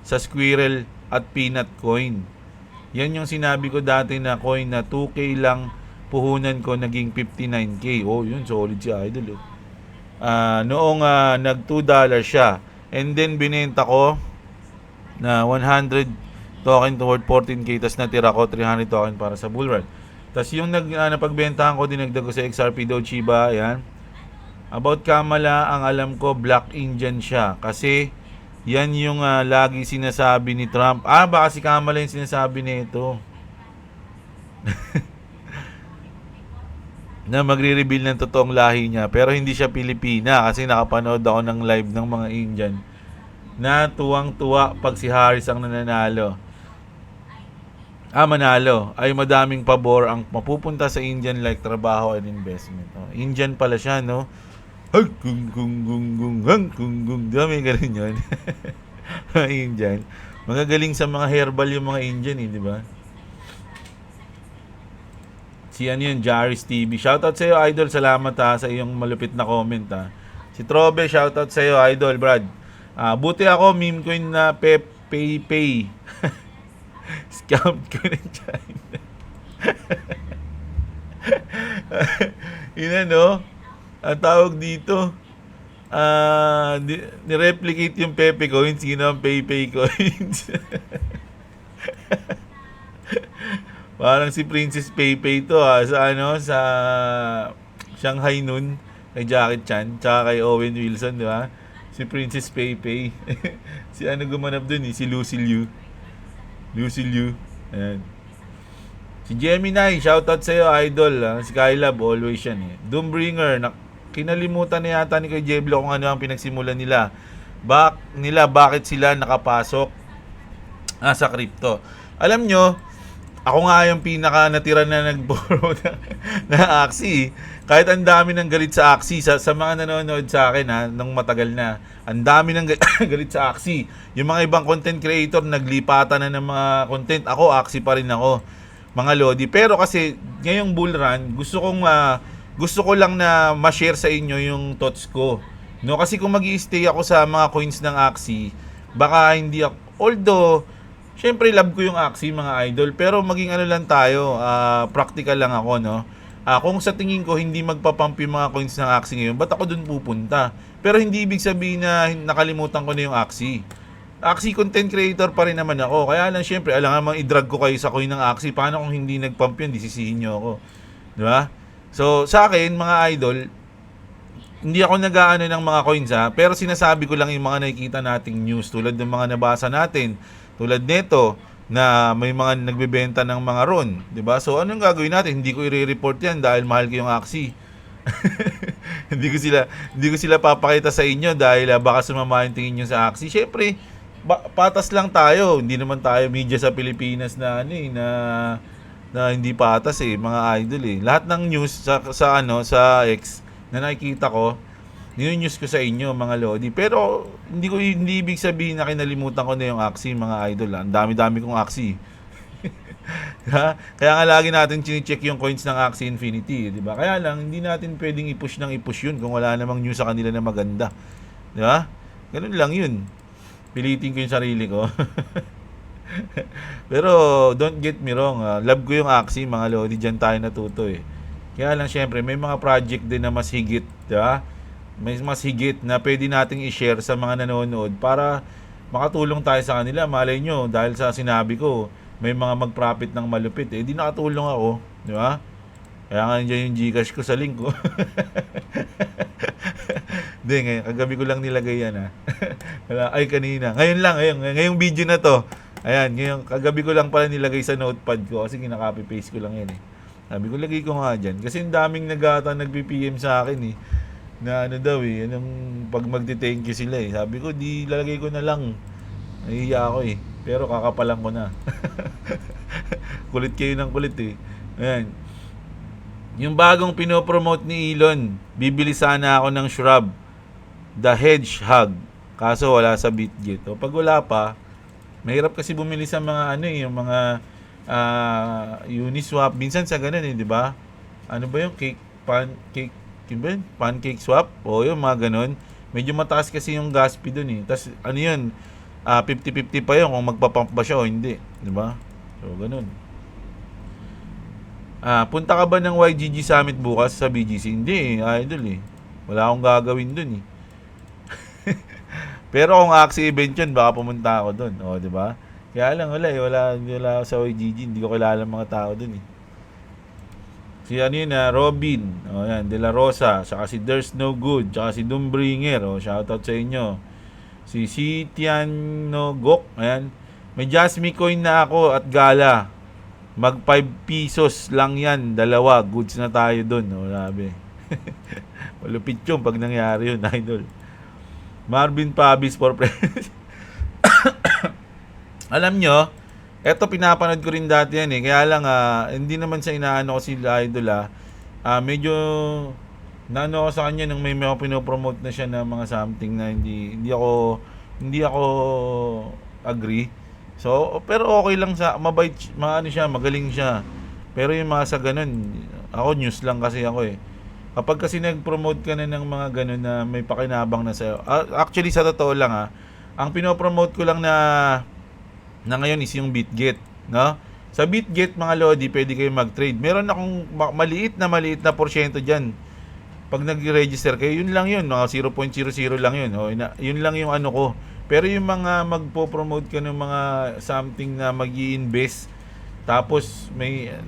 sa squirrel at peanut coin. Yan yung sinabi ko dati na coin na 2K lang puhunan ko naging 59K. Oh, yun solid si Idol. Noong nag $2 siya. And then binenta ko na 100 token toward 14K, tas natira ko 300 token para sa bull run. Tas yung napagbentahan ko, dinagdag ko sa XRP daw Chiba, yan. About Kamala, ang alam ko Black Indian siya kasi yan yung lagi sinasabi ni Trump. Baka si Kamala yung sinasabi nito. Na magre-reveal ng totoong lahi niya, pero hindi siya Pilipina kasi nakapanood ako ng live ng mga Indian na tuwang-tuwa pag si Harris ang nananalo. Manalo ay madaming pabor ang mapupunta sa Indian like trabaho and investment. Indian pala siya, no? Dami ganun yun. Indian. Magagaling sa mga herbal yung mga Indian, di ba? Si ano yun, Jaris TV. Shoutout sa iyo, Idol. Salamat sa iyong malupit na comment. Si Trobe, shoutout sa iyo, Idol, Brad. Buti ako, meme coin na pay. Scam ko na China. Yun ang tawag dito. Nireplicate yung Pepe coins. Sino ang pay coins? Parang si Princess Peipei to sa Shanghai noon kay Jackie Chan tsaka kay Owen Wilson, di ba? Si Princess Peipei. Si gumanap dun si Lucy Liu. Ayan. Si Gemini, shoutout sa iyo, Idol. Si Skylab, always yan Doombringer, kinalimutan na yata ni kay Jeblo kung ano ang pinagsimulan nila. Bakit sila nakapasok sa crypto. Alam nyo, ako nga yung pinaka natira na nag-borrow na Axie. Kahit ang dami ng galit sa Axie, sa mga nanonood sa akin nung matagal na, ang dami ng galit sa Axie. Yung mga ibang content creator naglipatan na ng mga content. Ako, Axie pa rin ako, mga Lodi. Pero kasi ngayong bull run, gusto ko lang na ma-share sa inyo yung thoughts ko. No, kasi kung mag-i-stay ako sa mga coins ng Axie, baka hindi ako, although syempre love ko yung Axie, mga idol, pero maging lang tayo, practical lang ako, no? Kung sa tingin ko hindi magpapump yung mga coins ng Axie ngayon, ba't ako dun pupunta? Pero hindi ibig sabihin na nakalimutan ko na yung Axie. Axie content creator pa rin naman ako. Kaya lang syempre, alangan i-drag ko kayo sa coin ng Axie. Paano kung hindi nagpump yun, disisihin nyo ako. Di ba? So, sa akin, mga idol, hindi ako nag-aano ng mga coins pero sinasabi ko lang yung mga nakikita nating news tulad ng mga nabasa natin. Tulad nito na may mga nagbebenta ng mga RON, 'di ba? So anong gagawin natin? Hindi ko i-report 'yan dahil mahal ko yung Axie. hindi ko sila papakita sa inyo dahil baka sumama yung tingin niyo sa Axie. Syempre, patas lang tayo. Hindi naman tayo media sa Pilipinas na na hindi patas mga idol Lahat ng news sa X na nakikita ko, news ko sa inyo, mga Lodi. Pero hindi ibig sabihin na kinalimutan ko na yung Axie, mga idol. Ang dami-dami kong Axie. Kaya nga lagi natin chine-check yung coins ng Axie Infinity, di ba? Kaya lang hindi natin pwedeng i-push yun kung wala namang news sa kanila na maganda. Di ba? Ganun lang yun. Pilitin ko yung sarili ko. Pero don't get me wrong, love ko yung Axie, mga Lodi. Diyan tayo natuto Kaya lang syempre may mga project din na mas higit, di ba? May mas higit na pwede nating i-share sa mga nanonood para makatulong tayo sa kanila. Malay nyo, dahil sa sinabi ko, may mga mag-profit ng malupit di nakatulong ako, di ba? Kaya nga nandiyan yung Gcash ko sa link ko. Hindi, ngayon, kagabi ko lang nilagay yan ha. Ay, kanina. Ngayon lang, ngayong video na to. Ayan, ngayon, kagabi ko lang pala nilagay sa notepad ko kasi kinaka-copy paste ko lang yan eh. Sabi ko, lagay ko nga dyan. Kasi ang daming nag-PM sa akin eh. Na ano daw eh, anong pag magti-thank you sila eh. Sabi ko, di lalagay ko na lang. Nahihiya ako eh. Pero kakapalan ko na. Kulit kayo ng kulit eh. Ayan. Yung bagong pinopromote ni Elon, bibili sana ako ng shrub. The Hedgehog. Kaso wala sa BitGet. O pag wala pa, mahirap kasi bumili sa mga ano eh, yung mga Uniswap. Minsan sa ganun eh, di ba? Ano ba yung pancake, yun ba yun? Pancake swap? O yung mga ganun. Medyo mataas kasi yung gas fee dun eh. Tapos ano yun, 50-50 pa yun kung magpapump ba siya o hindi. Di ba? So ganun. Punta ka ba ng YGG Summit bukas sa BGC? Hindi eh, idol eh. Wala akong gagawin dun eh. Pero kung Axie event yun, baka pumunta ako dun. O, di ba? Kaya lang, wala eh. Wala ako sa YGG. Hindi ko kilala mga tao dun eh. Si ano yun Robin. O, yan. De La Rosa. Saka si There's No Good. Saka si Doombringer. O, shoutout sa inyo. Si Tiano Gok. Ayan. May Jasmine coin na ako at gala. Mag 5 pesos lang yan. Dalawa. Goods na tayo dun. O, sabi. Malupit yun pag nangyari yun, idol. Marvin Pabis for president. Alam nyo, eto pinapanood ko rin dati yan eh. Kaya lang, hindi naman sa inaano ko si idol medyo naano ko sa kanya nung may mga pinopromote na siya na mga something na hindi ako agree. So, pero okay lang sa mabait, ano siya, magaling siya. Pero yung mga sa ganun, ako news lang kasi ako eh. Kapag kasi nag-promote ka na ng mga ganun na may pakinabang na sa'yo. Actually, sa totoo lang ang pinopromote ko lang na ngayon is yung BitGet. No? Sa BitGet, mga Lodi, pwede kayo mag-trade. Meron akong maliit na porsyento dyan. Pag nag-register kayo, yun lang yun. Mga 0.00 lang yun. O, yun lang yung ano ko. Pero yung mga magpo-promote ka ng mga something na mag-i-invest, tapos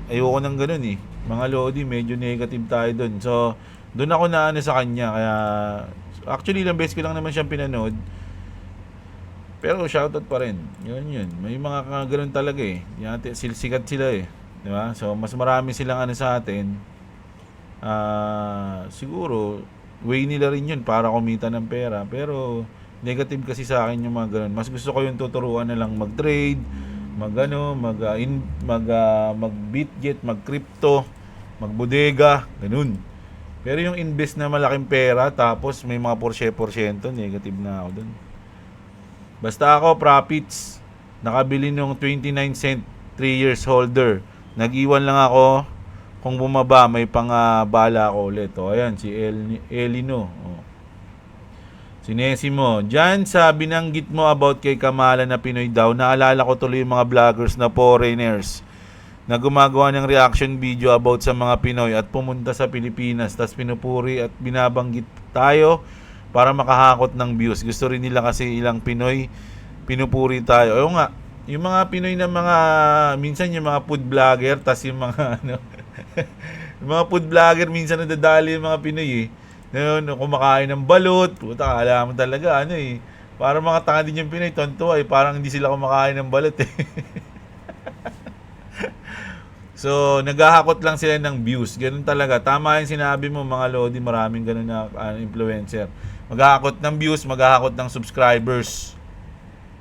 ayoko nang ganun eh. Mga Lodi, medyo negative tayo dun. So, dun ako na ano sa kanya. Kaya, actually, ilang beses ko lang naman siyang pinanood. Pero, shoutout pa rin. Yun. May mga ganun talaga eh. Sikat sila eh. Diba? So, mas marami silang ano sa atin. Siguro, way nila rin yun para kumita ng pera. Pero, negative kasi sa akin yung mga ganun. Mas gusto ko yung tuturuan na lang mag-trade, mag-BitGet, mag-crypto, mag-bodega, ganun. Pero yung invest na malaking pera, tapos may mga porsyento, negative na ako dun. Basta ako, profits, nakabili nung 29 cent, 3 years holder. Nag-iwan lang ako, kung bumaba, may bala ako ulit. O, ayan, si Elino. O. Sinesimo, dyan sa binanggit mo about kay Kamala na Pinoy daw, naalala ko tuloy yung mga vloggers na foreigners na gumagawa ng reaction video about sa mga Pinoy at pumunta sa Pilipinas, tas pinupuri at binabanggit tayo para makahakot ng views. Gusto rin nila kasi ilang Pinoy pinupuri tayo. Ayun nga, yung mga Pinoy na minsan yung mga food vlogger, tas yung mga yung mga food vlogger minsan nadadali yung mga Pinoy eh. Ngayon, kumakain ng balot, puta, alam mo talaga, parang mga tanga din yung Pinoy, tonto eh, parang hindi sila kumakain ng balot eh. So, naghahakot lang sila ng views, ganun talaga. Tama yung sinabi mo, mga Lodi, maraming ganun na influencer. Maghahakot ng views, maghahakot ng subscribers.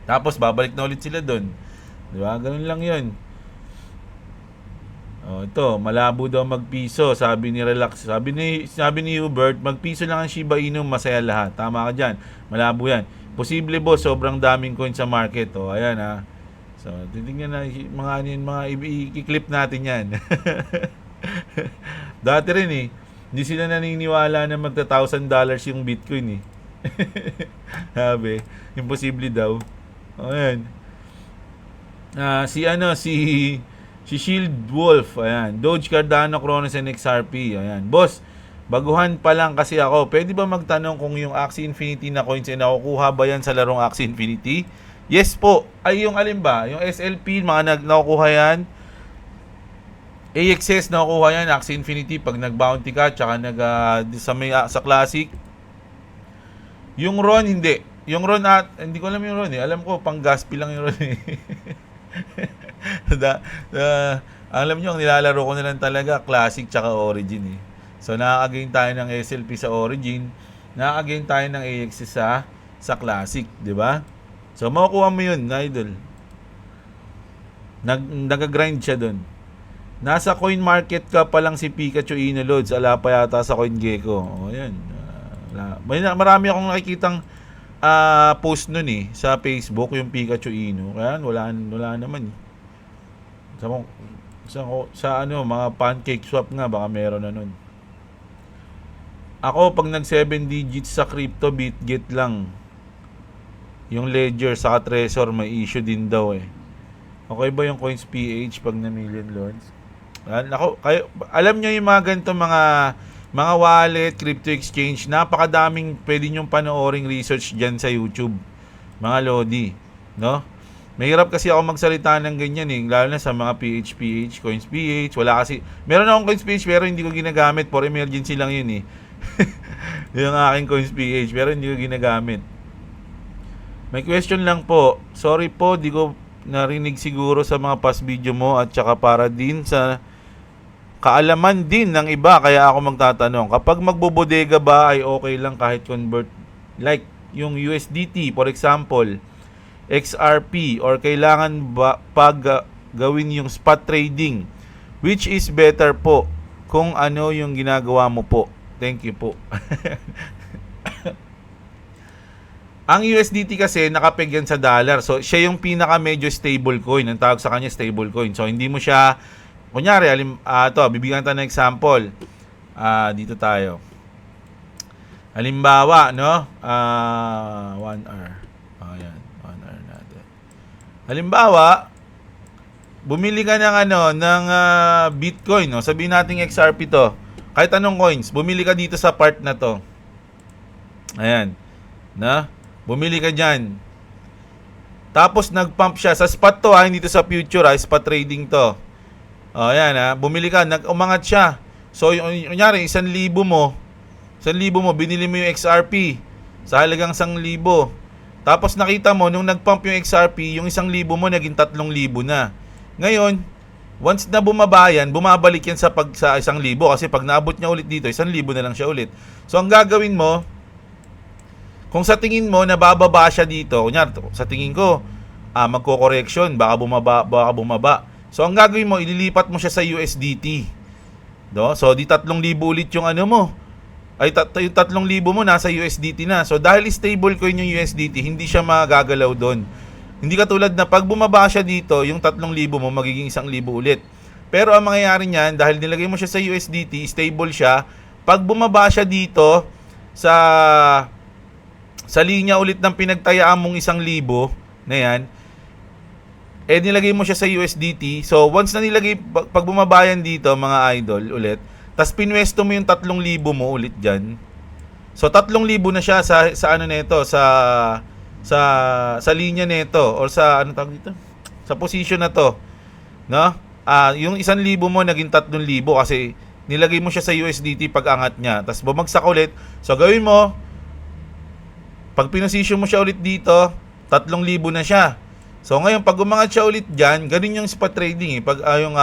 Tapos, babalik na ulit sila dun. Diba? Ganun lang yun. Oh, ito, malabo daw magpiso, sabi ni Relax. Sabi ni Hubert, magpiso lang ang Shiba Inu, masaya lahat. Tama ka diyan. Malabo 'yan. Posible boss, sobrang daming coin sa market. Oh, ayan ha. So, titingnan na mga i-clip natin 'yan. Dati rin eh, hindi sila naniniwala na magta $1,000 yung Bitcoin eh. Sabi, imposible daw. Oh, ayan. Si Shield Wolf, ayan. Doge, Cardano, Cronos, and XRP, ayan. Boss, baguhan pa lang kasi ako. Pwede ba magtanong kung yung Axie Infinity na coins ay nakukuha ba yan sa larong Axie Infinity? Yes po. Ay, yung alin ba? Yung SLP, mga nakukuha yan. AXS, nakukuha yan. Axie Infinity, pag nag-bounty ka, tsaka sa Classic. Yung Ron, hindi. Yung Ron, hindi ko alam yung Ron eh. Alam ko, pang Gaspi lang yung Ron eh. da, da, alam nyo, ang nilalaro ko na lang talaga, Classic tsaka Origin eh. So, nakaka-gain tayo ng SLP sa Origin. Nakaka-gain tayo ng AXS sa Classic, di ba? So, makukuha mo yun, idol. Nag-grind siya dun. Nasa coin market ka pa lang si Pikachu Inolods. Ala pa yata sa CoinGecko. O, yan. Marami akong nakikitang post nun eh sa Facebook, yung Pikachu Ino. Kaya wala naman eh. Sa mga pancake swap nga, baka meron na nun. Ako, pag nag 7 digits sa crypto, BitGet lang. Yung Ledger sa Trezor, may issue din daw eh. Okay ba yung Coins PH pag na million loans? Alam nyo yung mga ganito mga wallet, crypto exchange, napakadaming pwede nyong panooring research dyan sa YouTube. Mga Lodi, no? Mahirap kasi ako magsalita ng ganyan eh, lalo na sa mga PH, Coins PH, wala kasi, meron akong Coins PH pero hindi ko ginagamit, for emergency lang yun eh. Yung aking Coins PH, pero hindi ko ginagamit. May question lang po, sorry po, di ko narinig siguro sa mga past video mo at saka para din sa kaalaman din ng iba kaya ako magtatanong, kapag magbobodega ba ay okay lang kahit convert like yung USDT for example, XRP, or kailangan ba pag gawin yung spot trading, which is better po kung ano yung ginagawa mo po? Thank you po. Ang USDT kasi nakapeg yan sa dollar. So, siya yung pinaka medyo stable coin. Ang tawag sa kanya stable coin. So, hindi mo siya, kunyari, bibigyan tayo ng example. Dito tayo. Halimbawa, no? 1 hour. Ayan, 1 hour natin. Halimbawa, bumili ka ng Bitcoin, no? Sabihin natin XRP to. Kahit anong coins, bumili ka dito sa part na to. Ayan. Na? Bumili ka dyan. Tapos nag-pump siya. Sa spot to hindi to sa future spot trading to. O yan bumili ka, umangat siya. So kunyari 1,000 mo. 1,000 mo, binili mo yung XRP sa halagang 1,000. Tapos nakita mo, nung nag-pump yung XRP, yung 1,000 mo naging 3,000 na. Ngayon, once na bumaba yan, bumabalik yan sa 1,000 kasi pag naabot niya ulit dito, 1,000 na lang siya ulit. So ang gagawin mo, kung sa tingin mo nabababa siya dito, kunyari, sa tingin ko, magko-correction, baka bumaba. So, ang gagawin mo, ililipat mo siya sa USDT. Do? So, di 3,000 ulit yung mo. Yung 3,000 mo nasa USDT na. So, dahil stable coin yung USDT, hindi siya magagalaw doon. Hindi katulad na pag bumaba siya dito, yung 3,000 mo magiging 1,000 ulit. Pero ang mangyayari niyan, dahil nilagay mo siya sa USDT, stable siya. Pag bumaba siya dito sa linya ulit ng pinagtayaan mong 1,000 na yan, nilagay mo siya sa USDT. So, once na nilagay, pag bumabayan dito, mga idol, ulit, tas pinwesto mo yung 3,000 mo ulit dyan. So, 3,000 na siya sa neto, sa linya neto, or sa, tawag dito? Sa position na to. No? Yung 1,000 mo naging 3,000 kasi nilagay mo siya sa USDT pag angat niya. Tas bumagsak ulit. So, gawin mo, pag pinosisyon mo siya ulit dito, 3,000 na siya. So ngayon, pag umangat siya ulit dyan, ganun yung spot trading. Pag yung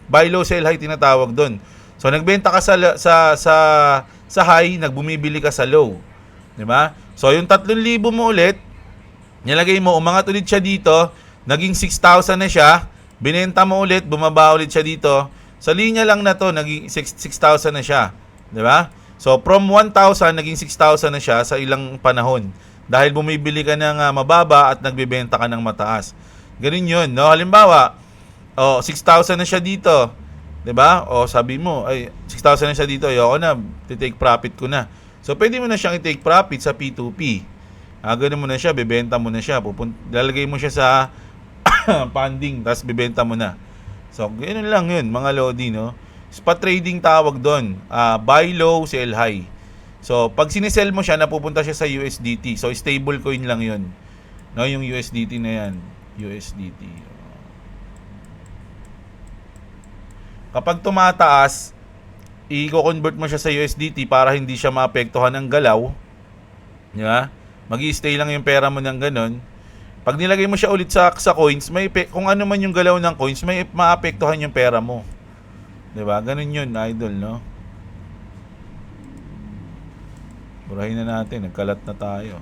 buy low, sell high, tinatawag doon. So nagbenta ka sa high, nagbumibili ka sa low. Diba? So yung 3,000 mo ulit, nilagay mo, umangat ulit siya dito, naging 6,000 na siya, binenta mo ulit, bumaba ulit siya dito. Sa linya lang na to, naging 6,000 na siya. Diba? So, from 1,000, naging 6,000 na siya sa ilang panahon. Dahil bumibili ka ng mababa at nagbebenta ka ng mataas. Ganun yun, no? Halimbawa, 6,000 na siya dito. 'Di ba? Sabi mo, 6,000 na siya dito. Ayoko na, take profit ko na. So, pwede mo na siyang i-take profit sa P2P. Ganun mo na siya, bebenta mo na siya. Lalagay mo siya sa funding, tapos bebenta mo na. So, ganun lang yun, mga Lodi, no? Spot trading tawag doon. Buy low, sell high. So, pag sinesell mo siya, napupunta siya sa USDT. So, stable coin lang yun. No, yung USDT na yan. USDT. Kapag tumataas, i-convert mo siya sa USDT para hindi siya maapektuhan ng galaw Di ba? Mag-i-stay lang yung pera mo ng ganun. Pag nilagay mo siya ulit sa coins, kung ano man yung galaw ng coins, may maapektuhan yung pera mo. 'Di ba? Ganun yun, idol, no? Burahin na natin, nagkalat na tayo.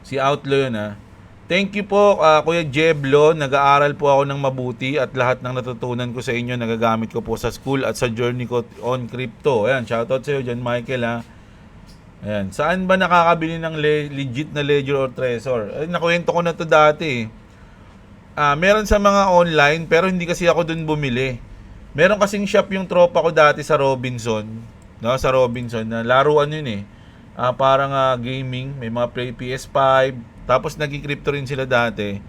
Si Outlaw yun, ha. Thank you po, Kuya Jeblo. Nag-aaral po ako ng mabuti at lahat ng natutunan ko sa inyo nagagamit ko po sa school at sa journey ko on crypto. Ayan, shoutout sa iyo dyan, Michael, ha. Ayan, saan ba nakakabili ng legit na Ledger or Trezor? Ay, nakwento ko na to dati. Meron sa mga online, pero hindi kasi ako dun bumili. Meron kasing shop yung tropa ko dati sa Robinson. No, sa Robinson, na laruan yun eh. Parang gaming, may mga PS5, tapos nagki-crypto rin sila dati.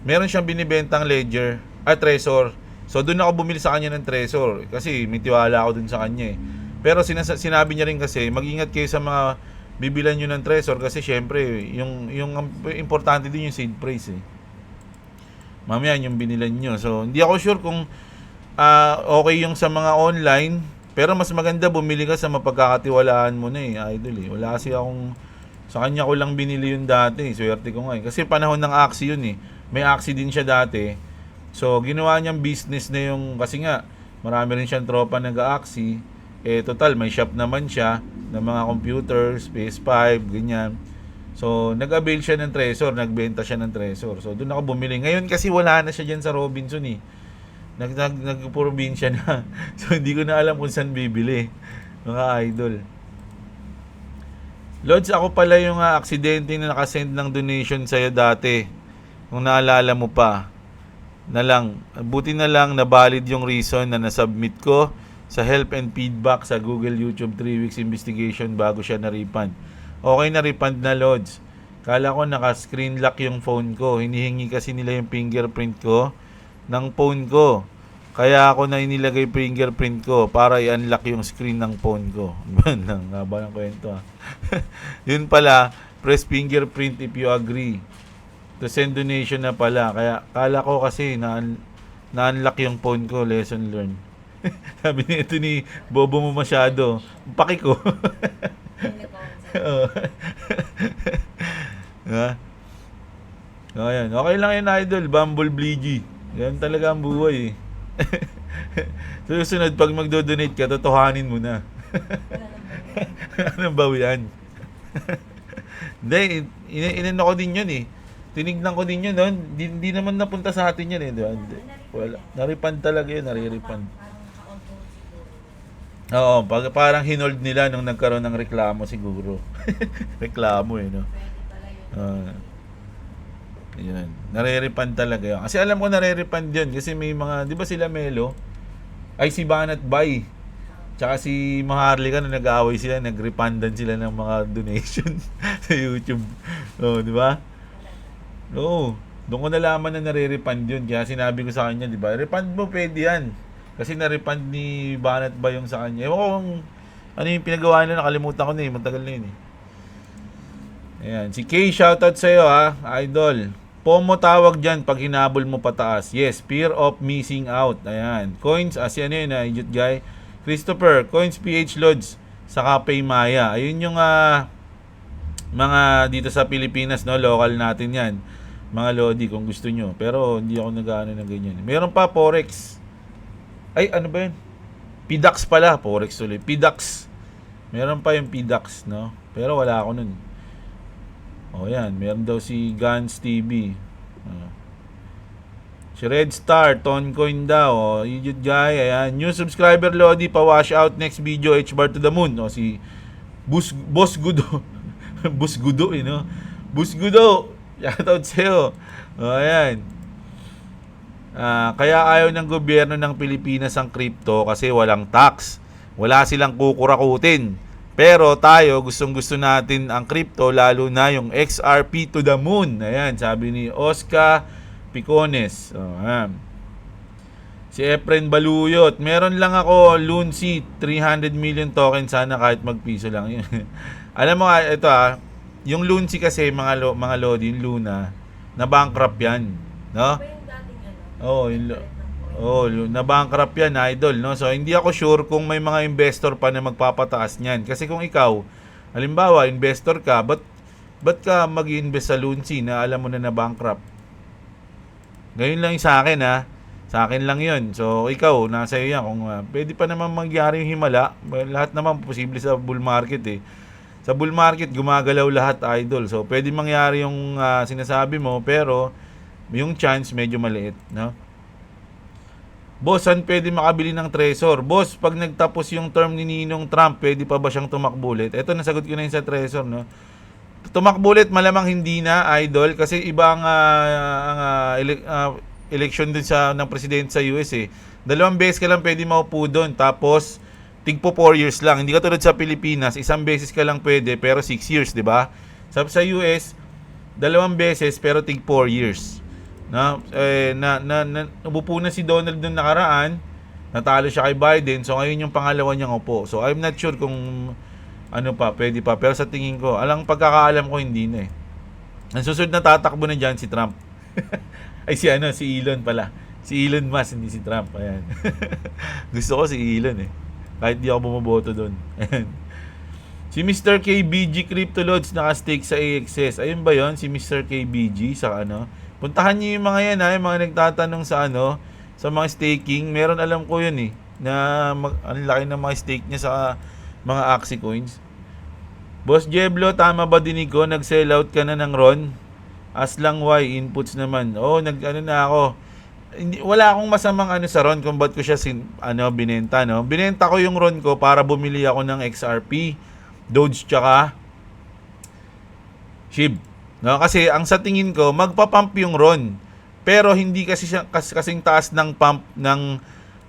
Meron siyang binibentang Ledger, Trezor. So doon ako bumili sa kanya ng Trezor kasi may tiwala ako dun sa kanya eh. Pero sinabi niya rin kasi, mag-ingat kayo sa mga bibilan nyo ng Trezor kasi syempre, yung importante din yung seed price eh. Mamaya yung binilan nyo. So hindi ako sure kung okay yung sa mga online, pero mas maganda bumili ka sa mapagkakatiwalaan mo na eh, idol eh. Wala kasi akong, sa kanya ko lang binili yun dati. Swerte ko nga eh. Kasi panahon ng Axie yun eh. May Axie din siya dati. So, ginawa niyang business na yung, kasi nga, marami rin siyang tropa nag-Axie. Eh, total, may shop naman siya ng mga computers, PS5, ganyan. So, nag-avail siya ng Trezor, nagbenta siya ng Trezor. So, doon ako bumili. Ngayon kasi wala na siya dyan sa Robinson eh. Nagprobinsya na. So, hindi ko na alam kung saan bibili. Mga idol. Lods, ako pala yung aksidente na nakasend ng donation sa'yo dati. Kung naalala mo pa. Buti na lang na valid yung reason na nasubmit ko sa help and feedback sa Google YouTube 3 weeks investigation bago siya na-refund. Okay na refund na, Lods. Kala ko naka-screen lock yung phone ko. Hinihingi kasi nila yung fingerprint ko ng phone ko. Kaya ako na inilagay fingerprint ko para i-unlock yung screen ng phone ko. Ang haba ng kwento ha. Yun pala, press fingerprint if you agree. To send donation na pala. Kaya kala ko kasi na-unlock yung phone ko. Lesson learned. Sabi nito ni Bobo mo masyado. Paki ko. Ayan. Okay lang yun, idol. Bumblebee G. Yan talaga ang buhay eh. Susunod, pag magdo-donate ka, totohanin mo na. Anong bawi yan? Hindi, inano ko din yun eh. Tinignan ko din yun, no? Hindi naman napunta sa atin yan eh. Diba? Wala. Naripand talaga yun, nariripand. Oo, parang hinold nila nung nagkaroon ng reklamo siguro. Reklamo eh, no? Yan. Nare-refund talaga yun. Kasi alam ko nare-refund yun. Kasi may mga, di ba sila Melo? Ay, si Banat Bay. Tsaka si Maharlika na nag-aaway sila, nag-refundan sila ng mga donation sa YouTube. Oo, di ba? Oo. Doon ko nalaman na nare-refund yun. Kaya sinabi ko sa kanya, di ba? Refund mo, pwede yan. Kasi na-refund ni Banat Bay yung sa kanya. Ewan ko kung ano yung pinagawa nila, nakalimutan ko na eh. Matagal na yun eh. Ayan. Si Kay, shoutout sa'yo ha, idol. FOMO tawag dyan pag hinabol mo pataas. Yes, fear of missing out. Ayan. Coins, yan yun, idiot guy. Christopher, Coins PH Lods, saka Paymaya. Ayun yung mga dito sa Pilipinas, no? Local natin yan. Mga Lodi kung gusto nyo. Pero hindi ako nag-ano na ganyan. Meron pa Forex. Ay, ano ba yun? PDAX pala. Forex ulit. PDAX. Meron pa yung PDAX, no? Pero wala ako nun. O yan, meron daw si Guns TV. Si Red Star, Toncoin daw. O, idiot guy. Ayan. New subscriber Lodi, pa-wash out next video, H-bar to the moon. O, si Boss Gudo. Boss Gudo, no? Boss Gudo. Shoutout sa'yo. O, ayan. Kaya ayaw ng gobyerno ng Pilipinas ang crypto kasi walang tax. Wala silang kukurakutin. Pero tayo, gustong-gusto natin ang crypto, lalo na yung XRP to the moon. Ayan, sabi ni Oscar Picones. Si Efren Baluyot, meron lang ako Luncy, 300 million token, sana kahit magpiso lang. Alam mo, ito yung Luncy kasi, mga Lodi, yung Luna, na bankrupt yan. No? Oh, na-bankrupt yan, idol, no? So, hindi ako sure kung may mga investor pa na magpapataas niyan. Kasi kung ikaw, halimbawa, investor ka, ba't ka mag-invest sa Lunsi na alam mo na na-bankrupt? Ngayon lang yung sa akin, ha? Sa akin lang yun. So, ikaw, nasa iyo yan. Kung pwede pa naman mangyari yung himala, lahat naman posible sa bull market, eh. Sa bull market, gumagalaw lahat, idol. So, pwede mangyari yung sinasabi mo, pero yung chance medyo maliit, no? Boss, saan pwede makabili ng Trezor? Boss, pag nagtapos yung term ni Ninong Trump, pwede pa ba siyang tumakbo ulit? Ito, nasagot ko na yun sa Trezor, no? Tumakbo ulit, malamang hindi na, idol, kasi iba ang election dun ng presidente sa US, eh. 2 beses ka lang pwede maupo dun, tapos tigpo 4 years lang. Hindi ka tulad sa Pilipinas, 1 beses ka lang pwede, pero 6 years, di ba? Sa US, 2 beses, pero tig 4 years. Upo na si Donald nung nakaraan, natalo siya kay Biden, so ngayon yung pangalawa niyang upo. So I'm not sure kung ano pa, pwede pa, pero sa tingin ko, pagkakaalam ko hindi na, eh. Ang susunod na tatakbo na dyan si Trump. Ay si Elon pala. Si Elon Musk, hindi si Trump. Ayan. Gusto ko si Elon, eh. Kahit di ako bumoboto doon. Ayan. Si Mr. KBG Crypto Loads naka-stake sa AXS. Ayun ba yon? Si Mr. KBG sa Puntahan niyo yung mga yan, ha, yung mga nagtatanong sa sa mga staking. Meron, alam ko yun, eh, na ang laki ng mga stake niya sa mga Axie coins. Boss Jeblo, tama ba dinig ko? Nag-sell out ka na ng RON? As lang why? Inputs naman. Oh, na ako. Wala akong masamang sa RON kung ba't ko siya binenta, no? Binenta ko yung RON ko para bumili ako ng XRP, Doge, tsaka SHIB. No, kasi ang sa tingin ko, magpa-pump yung RON. Pero hindi kasi siya kasing taas ng pump ng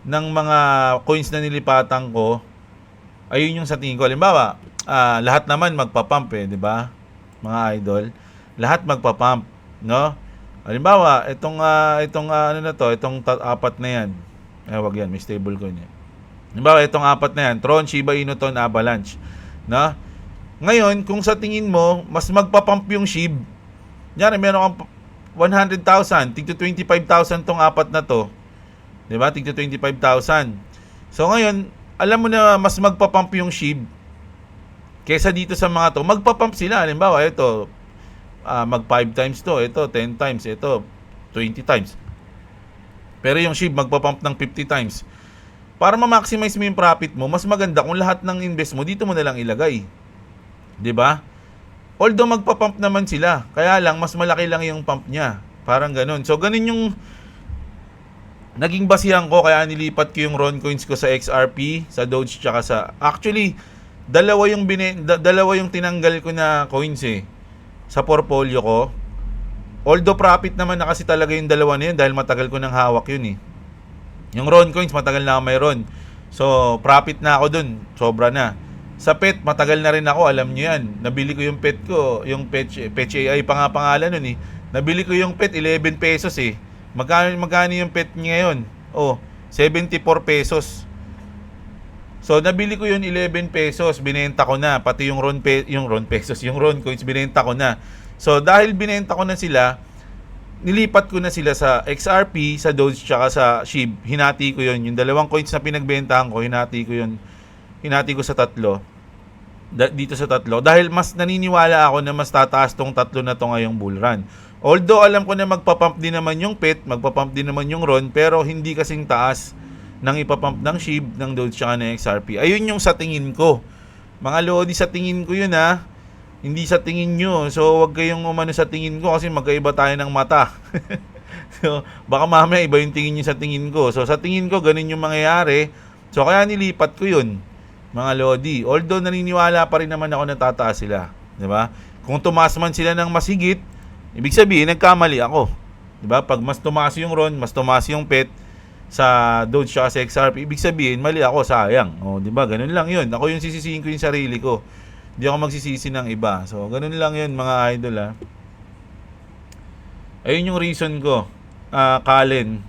mga coins na nilipatan ko. Ayun yung sa tingin ko. Halimbawa, lahat naman magpa-pump, eh, 'di ba? Mga idol, lahat magpa-pump, no? Halimbawa, itong apat na 'yan. Wag yan, may stable coin yan. Halimbawa, itong apat na 'yan, Tron, Shiba Inu, Avalanche, no? Ngayon, kung sa tingin mo, mas magpa-pump yung SHIB, yan, meron kang 100,000, tig to 25,000 tong apat na to. Diba? Tig to 25,000. So ngayon, alam mo na mas magpa-pump yung SHIB kesa dito sa mga to. Magpa-pump sila. Halimbawa, ito, mag 5 times to, ito, 10 times, ito, 20 times. Pero yung SHIB, magpa-pump ng 50 times. Para ma-maximize mo yung profit mo, mas maganda kung lahat ng invest mo, dito mo na lang ilagay. 'Di ba? Although magpa-pump naman sila, kaya lang mas malaki lang yung pump niya. Parang ganoon. So ganun yung naging basihan ko, kaya nilipat ko yung RON coins ko sa XRP, sa Doge, tsaka sa actually dalawa yung tinanggal ko na coins, eh, sa portfolio ko. Although profit naman na kasi talaga yung dalawa na yun dahil matagal ko nang hawak yun, eh. Yung RON coins matagal na ako may RON. So profit na ako dun, sobra na. Sa pet, matagal na rin ako, alam nyo yan. Nabili ko yung pet ko, yung pet AI pa nga pangalan nun, eh. Nabili ko yung pet, 11 pesos, eh. Magkano yung pet niya ngayon? Oh, 74 pesos. So, nabili ko yun 11 pesos, binenta ko na. Pati yung RON coins, binenta ko na. So, dahil binenta ko na sila, nilipat ko na sila sa XRP, sa Doge, tsaka sa SHIB. Hinati ko yun. Yung dalawang coins na pinagbentahan ko, hinati ko sa tatlo. Dito sa tatlo. Dahil mas naniniwala ako na mas tataas tong tatlo na to ngayong bull run. Although alam ko na magpapump din naman yung PET, magpapump din naman yung RON, pero hindi kasing taas ng ipapump ng SHIB, ng Doge, tsaka ng XRP. Ayun yung sa tingin ko. Mga lodi, sa tingin ko yun, ha. Hindi sa tingin nyo. So wag kayong umano sa tingin ko kasi magkaiba tayo ng mata. So baka mamaya iba yung tingin nyo sa tingin ko. So sa tingin ko, ganun yung mangyayari. So kaya nilipat ko yun, mga lodi. Although naniniwala pa rin naman ako na tataas sila, 'di ba? Kung tumaas man sila ng mas higit, ibig sabihin nagkamali ako, 'di ba? Pag mas tumaas yung RON, mas tumaas yung PET sa Doge at sa XRP, ibig sabihin mali ako, sayang. Oh, 'di ba? Ganun lang 'yun. Ako yung sisisihin ko yung sarili ko. Hindi ako magsisisi ng iba. So, ganun lang 'yun, mga idol, ha. Ayun yung reason ko. Kallen,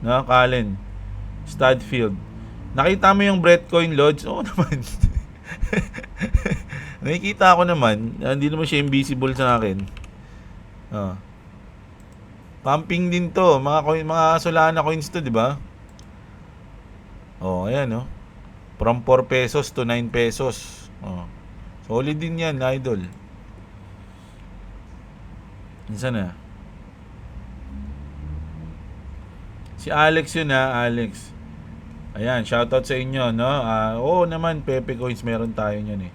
no? Kallen Studfield. Nakita mo yung Breadcoin Lodge? Oo naman. Nakikita ko naman. Hindi naman siya invisible sa akin. Pumping din to. Mga Solana coins to, di ba? Oh, ayan, oh. From 4 pesos to 9 pesos. Oh. Solid din yan, idol. Minsan na. Si Alex yun, Alex. Ayan, shoutout sa inyo, no? Oo naman, Pepe Coins, meron tayo niyan eh.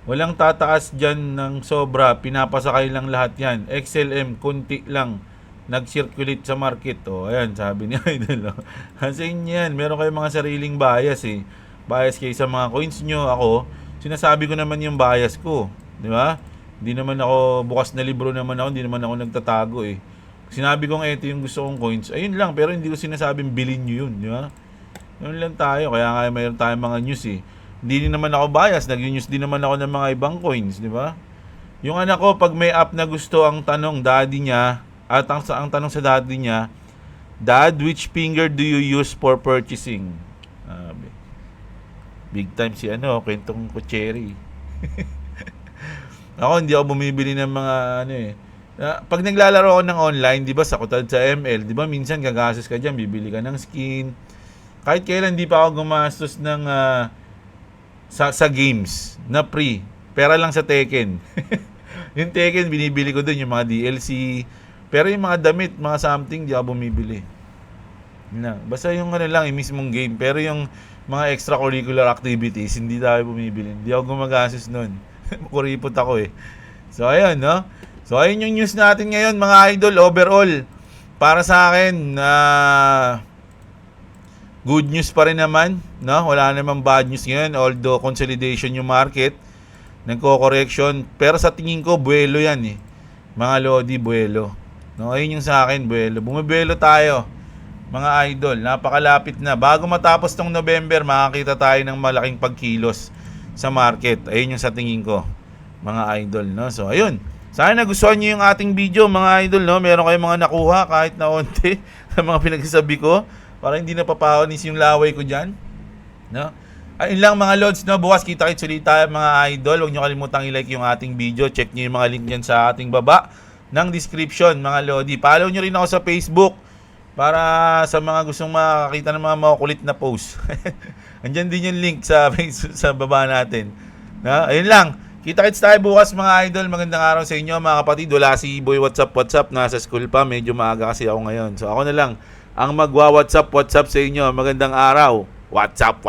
Walang tataas dyan ng sobra, pinapasakay lang lahat yan. XLM, kunti lang. Nag-circulate sa market. Oh, ayan, sabi ni Idol. Kasi yan, meron kayong mga sariling bias eh. Bias kayo sa mga coins nyo. Ako, sinasabi ko naman yung bias ko. Di ba? Hindi naman ako, bukas na libro naman ako, hindi naman ako nagtatago eh. Sinabi kong ito yung gusto kong coins, ayun lang, pero hindi ko sinasabing bilhin nyo yun, di ba? Yun lang tayo, kaya nga mayroon tayong mga news eh. Hindi din naman ako bias, nag-news din naman ako ng mga ibang coins, di ba? Yung anak ko, pag may app na gusto, ang tanong, daddy niya, at ang tanong sa daddy niya, Dad, which finger do you use for purchasing? Big time si kwentong kutseri. Ako, hindi ako bumibili ng mga pag naglalaro ako ng online, di ba, sa kutad sa ML, di ba, minsan gagastos ka dyan, bibili ka ng skin. Kahit kailan, di pa ako gumastos ng sa games na free. Pera lang sa Tekken. Yung Tekken, binibili ko dun yung mga DLC. Pero yung mga damit, mga something, di ako bumibili. Basta yung lang, yung mismong game. Pero yung mga extracurricular activities, hindi tayo bumibili. Hindi ako gumagastos nun. Kuripot ako eh. So, ayun, no? So, ayun yung news natin ngayon, mga idol, overall. Para sa akin, good news pa rin naman, no? Wala namang bad news ngayon, although consolidation yung market, nagko-correction, pero sa tingin ko, buwelo yan eh. Mga Lodi, buwelo. No, ayun yung sa akin, buwelo. Bumibuelo tayo, mga idol. Napakalapit na. Bago matapos tong November, makakita tayo ng malaking pagkilos sa market. Ayun yung sa tingin ko, mga idol, no? So, ayun. Sana nagustuhan nyo yung ating video, mga idol, no? Meron kayong mga nakuha kahit na onte sa mga pinagsasabi ko para hindi na papawanis yung laway ko dyan, no? Ayun lang, mga lods, no? Bukas kita-kits ulit tayo, mga idol. Huwag nyo kalimutang i-like yung ating video. Check nyo yung mga link dyan sa ating baba ng description, mga lodi. Follow nyo rin ako sa Facebook para sa mga gustong makakita ng mga makukulit na post. Andyan din yung link sa Facebook, sa baba natin, no? Ayun lang. Kita-kits tayo bukas, mga idol. Magandang araw sa inyo, mga kapatid. Wala si Boy WhatsApp. Nasa school pa. Medyo maaga kasi ako ngayon. So ako na lang ang magwa-WhatsApp sa inyo. Magandang araw. WhatsApp.